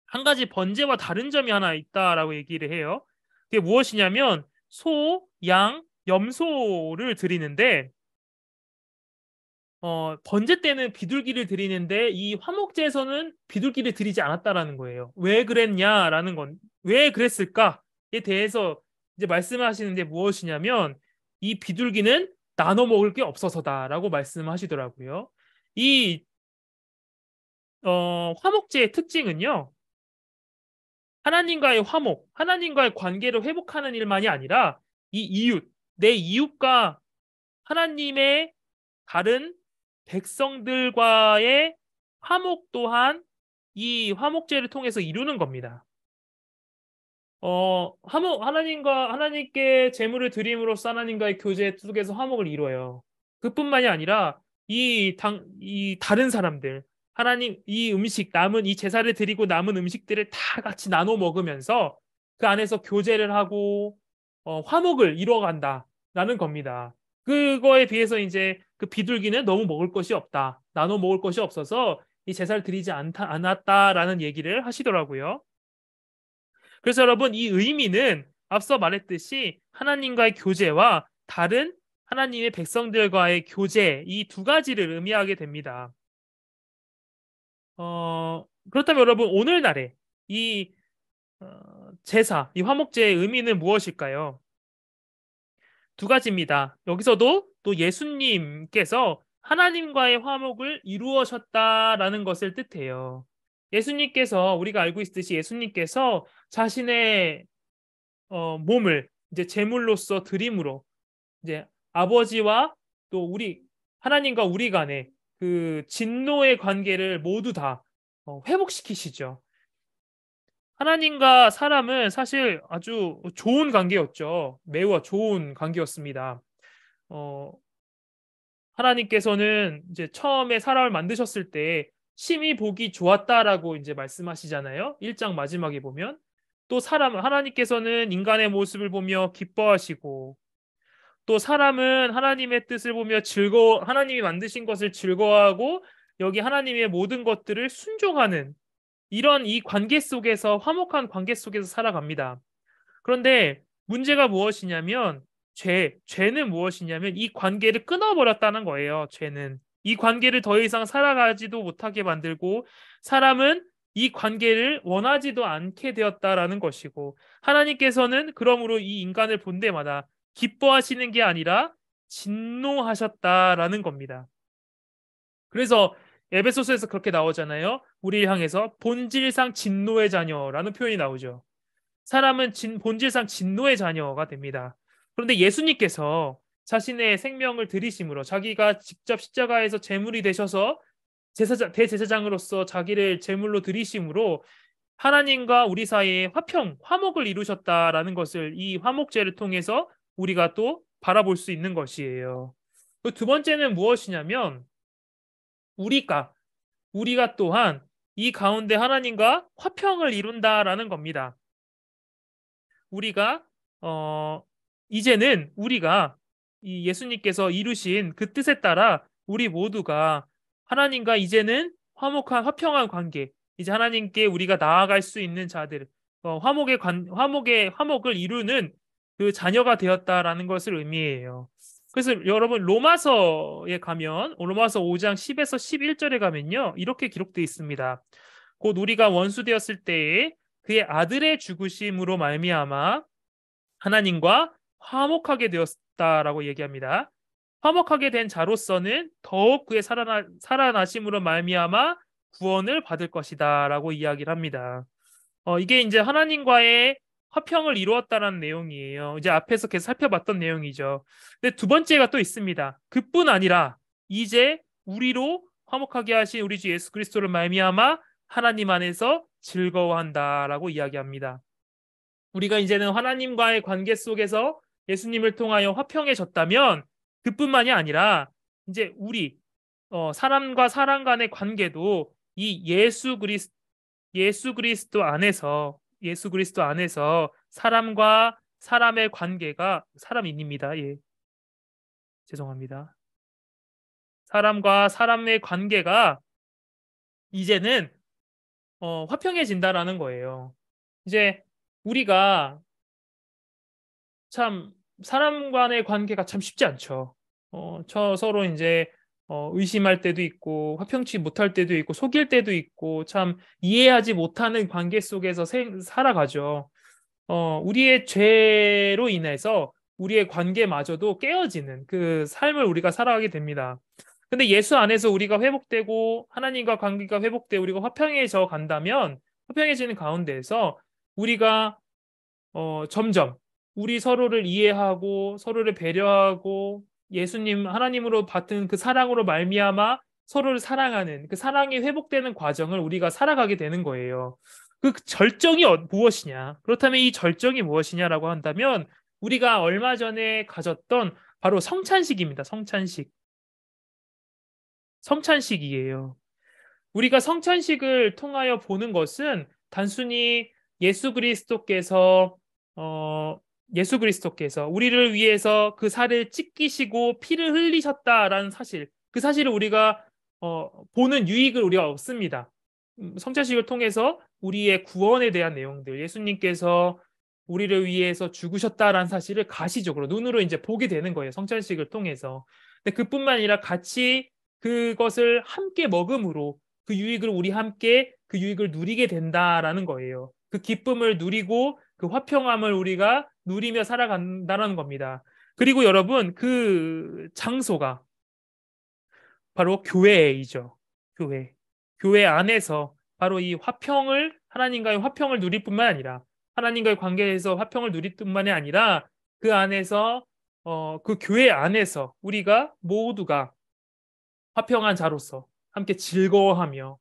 [SPEAKER 1] 한 가지 번제와 다른 점이 하나 있다라고 얘기를 해요. 그게 무엇이냐면 소, 양, 염소를 드리는데 번제 때는 비둘기를 드리는데 이 화목제에서는 비둘기를 드리지 않았다라는 거예요. 왜 그랬을까에 대해서 이제 말씀하시는데 무엇이냐면 이 비둘기는 나눠 먹을 게 없어서다라고 말씀하시더라고요. 이 화목제의 특징은요. 하나님과의 화목, 하나님과의 관계를 회복하는 일만이 아니라 내 이웃과 하나님의 다른 백성들과의 화목 또한 이 화목제를 통해서 이루는 겁니다. 하나님께 제물을 드림으로써 하나님과의 교제 속에서 화목을 이루어요. 그뿐만이 아니라 이 다른 사람들, 하나님 이 제사를 드리고 남은 음식들을 다 같이 나눠 먹으면서 그 안에서 교제를 하고 화목을 이루어간다라는 겁니다. 그거에 비해서 이제 그 비둘기는 너무 먹을 것이 없다. 나눠 먹을 것이 없어서 이 제사를 드리지 않았다라는 얘기를 하시더라고요. 그래서 여러분 이 의미는 앞서 말했듯이 하나님과의 교제와 다른 하나님의 백성들과의 교제 이 두 가지를 의미하게 됩니다. 그렇다면 여러분 오늘날에 이 제사, 이 화목제의 의미는 무엇일까요? 두 가지입니다. 여기서도 또 예수님께서 하나님과의 화목을 이루어셨다라는 것을 뜻해요. 우리가 알고 있듯이 예수님께서 자신의 몸을 이제 제물로서 드림으로 이제 아버지와 또 하나님과 우리 간의 그 진노의 관계를 모두 다 회복시키시죠. 하나님과 사람은 사실 아주 좋은 관계였죠. 매우 좋은 관계였습니다. 어, 하나님께서는 이제 처음에 사람을 만드셨을 때 심히 보기 좋았다라고 이제 말씀하시잖아요. 1장 마지막에 보면 또 하나님께서는 인간의 모습을 보며 기뻐하시고 또 사람은 하나님의 뜻을 보며 하나님이 만드신 것을 즐거워하고 여기 하나님의 모든 것들을 순종하는 이런 이 관계 속에서 화목한 관계 속에서 살아갑니다. 그런데 문제가 무엇이냐면 죄는 무엇이냐면 이 관계를 끊어버렸다는 거예요. 죄는 이 관계를 더 이상 살아가지도 못하게 만들고 사람은 이 관계를 원하지도 않게 되었다라는 것이고 하나님께서는 그러므로 이 인간을 본 데마다 기뻐하시는 게 아니라 진노하셨다라는 겁니다. 그래서 에베소서에서 그렇게 나오잖아요. 우리를 향해서 본질상 진노의 자녀라는 표현이 나오죠. 사람은 본질상 진노의 자녀가 됩니다. 그런데 예수님께서 자신의 생명을 들이심으로 자기가 직접 십자가에서 제물이 되셔서 대제사장으로서 자기를 제물로 들이심으로 하나님과 우리 사이에 화목을 이루셨다라는 것을 이 화목제를 통해서 우리가 또 바라볼 수 있는 것이에요. 두 번째는 무엇이냐면 우리가 또한 이 가운데 하나님과 화평을 이룬다라는 겁니다. 우리가 이제는 우리가 이 예수님께서 이루신 그 뜻에 따라 우리 모두가 하나님과 이제는 화평한 관계, 이제 하나님께 우리가 나아갈 수 있는 자들, 화목을 이루는 그 자녀가 되었다라는 것을 의미해요. 그래서 여러분 로마서에 가면 로마서 5장 10에서 11절에 가면요 이렇게 기록되어 있습니다. 곧 우리가 원수 되었을 때에 그의 아들의 죽으심으로 말미암아 하나님과 화목하게 되었다라고 얘기합니다. 화목하게 된 자로서는 더욱 그의 살아나심으로 말미암아 구원을 받을 것이다라고 이야기를 합니다. 이게 이제 하나님과의 화평을 이루었다라는 내용이에요. 이제 앞에서 계속 살펴봤던 내용이죠. 근데 두 번째가 또 있습니다. 그뿐 아니라 이제 우리로 화목하게 하신 우리 주 예수 그리스도를 말미암아 하나님 안에서 즐거워한다라고 이야기합니다. 우리가 이제는 하나님과의 관계 속에서 예수님을 통하여 화평해졌다면 그뿐만이 아니라 이제 우리 사람과 사람 간의 관계도 이 예수 그리스도 안에서 사람과 사람의 관계가 사람입니다. 예. 죄송합니다. 사람과 사람의 관계가 이제는 화평해진다라는 거예요. 이제 우리가 참 사람 간의 관계가 참 쉽지 않죠. 서로 이제 의심할 때도 있고 화평치 못할 때도 있고 속일 때도 있고 참 이해하지 못하는 관계 속에서 살아가죠. 우리의 죄로 인해서 우리의 관계마저도 깨어지는 그 삶을 우리가 살아가게 됩니다. 근데 예수 안에서 우리가 회복되고 하나님과 관계가 회복되고 우리가 화평해져 간다면 화평해지는 가운데에서 우리가 점점 우리 서로를 이해하고 서로를 배려하고 예수님 하나님으로 받은 그 사랑으로 말미암아 서로를 사랑하는 그 사랑이 회복되는 과정을 우리가 살아가게 되는 거예요. 그 절정이 무엇이냐? 그렇다면 이 절정이 무엇이냐라고 한다면 우리가 얼마 전에 가졌던 바로 성찬식입니다. 성찬식이에요. 우리가 성찬식을 통하여 보는 것은 단순히 예수 그리스도께서 어, 예수 그리스도께서 우리를 위해서 그 살을 찢기시고 피를 흘리셨다라는 사실, 그 사실을 우리가 보는 유익을 우리가 얻습니다. 성찬식을 통해서 우리의 구원에 대한 내용들, 예수님께서 우리를 위해서 죽으셨다라는 사실을 가시적으로 눈으로 이제 보게 되는 거예요. 성찬식을 통해서. 근데 그뿐만 아니라 같이 그것을 함께 먹음으로 우리 함께 그 유익을 누리게 된다라는 거예요. 그 기쁨을 누리고 그 화평함을 우리가 누리며 살아간다는 겁니다. 그리고 여러분 그 장소가 바로 교회이죠. 교회. 교회 안에서 바로 이 하나님과의 화평을 누릴 뿐만 아니라 하나님과의 관계에서 화평을 누릴 뿐만이 아니라 그 안에서 그 교회 안에서 우리가 모두가 화평한 자로서 함께 즐거워하며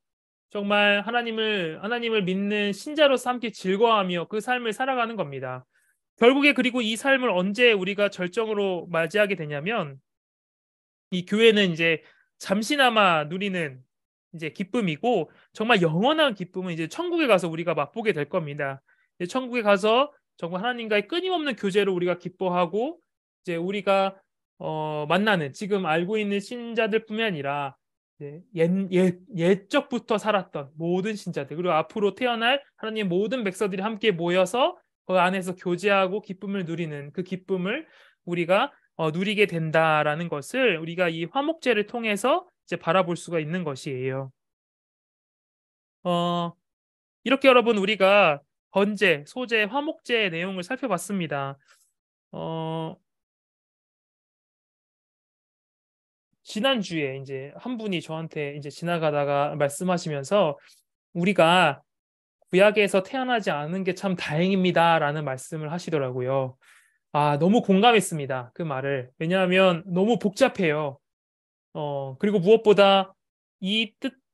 [SPEAKER 1] 정말 하나님을 믿는 신자로서 함께 즐거워하며 그 삶을 살아가는 겁니다. 결국에 그리고 이 삶을 언제 우리가 절정으로 맞이하게 되냐면 이 교회는 이제 잠시나마 누리는 이제 기쁨이고 정말 영원한 기쁨은 이제 천국에 가서 우리가 맛보게 될 겁니다. 이제 천국에 가서 정말 하나님과의 끊임없는 교제로 우리가 기뻐하고 이제 우리가 만나는 지금 알고 있는 신자들뿐만 아니라 옛적부터 살았던 모든 신자들 그리고 앞으로 태어날 하나님 모든 백성들이 함께 모여서 그 안에서 교제하고 기쁨을 누리는 그 기쁨을 우리가 누리게 된다라는 것을 우리가 이 화목제를 통해서 이제 바라볼 수가 있는 것이에요. 이렇게 여러분 우리가 번제, 소제, 화목제의 내용을 살펴봤습니다. 어, 지난주에 이제 한 분이 저한테 이제 지나가다가 말씀하시면서 우리가 구약에서 태어나지 않은 게 참 다행입니다라는 말씀을 하시더라고요. 아, 너무 공감했습니다. 그 말을. 왜냐하면 너무 복잡해요. 그리고 무엇보다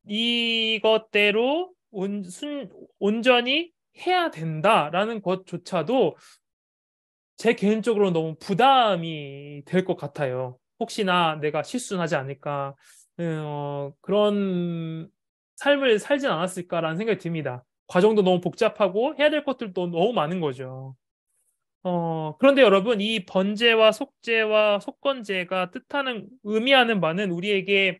[SPEAKER 1] 이것대로 온전히 해야 된다라는 것조차도 제 개인적으로 너무 부담이 될 것 같아요. 혹시나 내가 실수는 하지 않을까, 그런 삶을 살진 않았을까라는 생각이 듭니다. 과정도 너무 복잡하고 해야 될 것들도 너무 많은 거죠. 그런데 여러분, 이 번제와 속죄와 속건제가 의미하는 바는 우리에게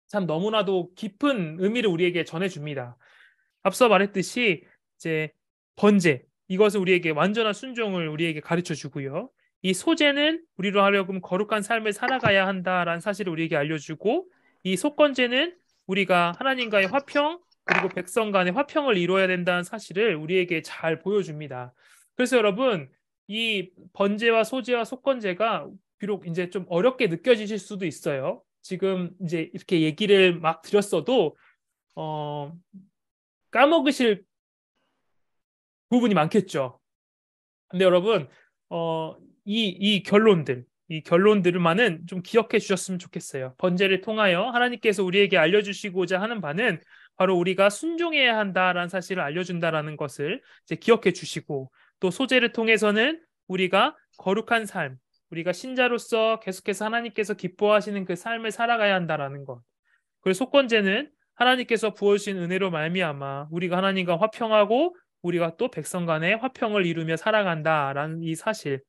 [SPEAKER 1] 참 너무나도 깊은 의미를 우리에게 전해줍니다. 앞서 말했듯이 이제 번제 이것은 우리에게 완전한 순종을 우리에게 가르쳐 주고요. 이 소제는 우리로 하여금 거룩한 삶을 살아가야 한다라는 사실을 우리에게 알려주고 이 속건제는 우리가 하나님과의 화평 그리고 백성 간의 화평을 이루어야 된다는 사실을 우리에게 잘 보여줍니다. 그래서 여러분 이 번제와 소제와 속건제가 비록 이제 좀 어렵게 느껴지실 수도 있어요. 지금 이제 이렇게 얘기를 막 드렸어도 어, 까먹으실 부분이 많겠죠. 근데 여러분, 어, 이 결론들만은 좀 기억해 주셨으면 좋겠어요. 번제를 통하여 하나님께서 우리에게 알려주시고자 하는 바는 바로 우리가 순종해야 한다라는 사실을 알려준다라는 것을 이제 기억해 주시고 또 소제를 통해서는 우리가 거룩한 삶, 우리가 신자로서 계속해서 하나님께서 기뻐하시는 그 삶을 살아가야 한다라는 것. 그리고 속건제는 하나님께서 부어주신 은혜로 말미암아 우리가 하나님과 화평하고 우리가 또 백성 간의 화평을 이루며 살아간다라는 이 사실,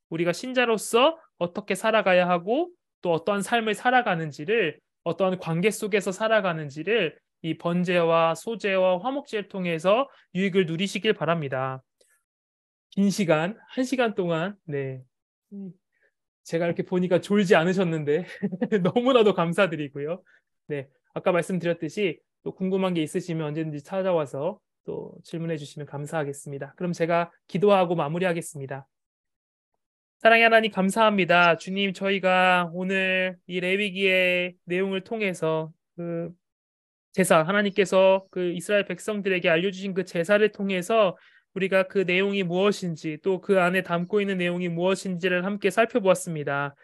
[SPEAKER 1] 우리가 신자로서 어떻게 살아가야 하고 또 어떠한 삶을 살아가는지를 어떠한 관계 속에서 살아가는지를 이 번제와 소제와 화목제를 통해서 유익을 누리시길 바랍니다. 긴 시간, 한 시간 동안 네. 제가 이렇게 보니까 졸지 않으셨는데 너무나도 감사드리고요. 네, 아까 말씀드렸듯이 또 궁금한 게 있으시면 언제든지 찾아와서 또 질문해 주시면 감사하겠습니다. 그럼 제가 기도하고 마무리하겠습니다. 사랑의 하나님 감사합니다. 주님, 저희가 오늘 이 레위기의 내용을 통해서 그 제사, 하나님께서 그 이스라엘 백성들에게 알려주신 그 제사를 통해서 우리가 그 내용이 무엇인지 또 그 안에 담고 있는 내용이 무엇인지를 함께 살펴보았습니다.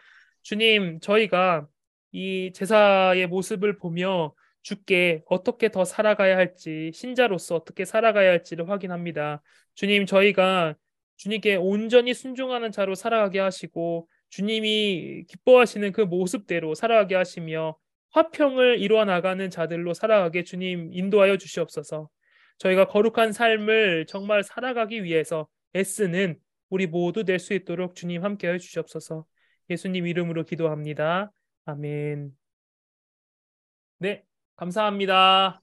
[SPEAKER 1] 주님, 저희가 이 제사의 모습을 보며 주께 어떻게 더 살아가야 할지, 신자로서 어떻게 살아가야 할지를 확인합니다. 주님, 저희가 주님께 온전히 순종하는 자로 살아가게 하시고, 주님이 기뻐하시는 그 모습대로 살아가게 하시며, 화평을 이루어 나가는 자들로 살아가게 주님 인도하여 주시옵소서. 저희가 거룩한 삶을 정말 살아가기 위해서 애쓰는 우리 모두 될 수 있도록 주님 함께하여 주시옵소서. 예수님 이름으로 기도합니다. 아멘. 네, 감사합니다.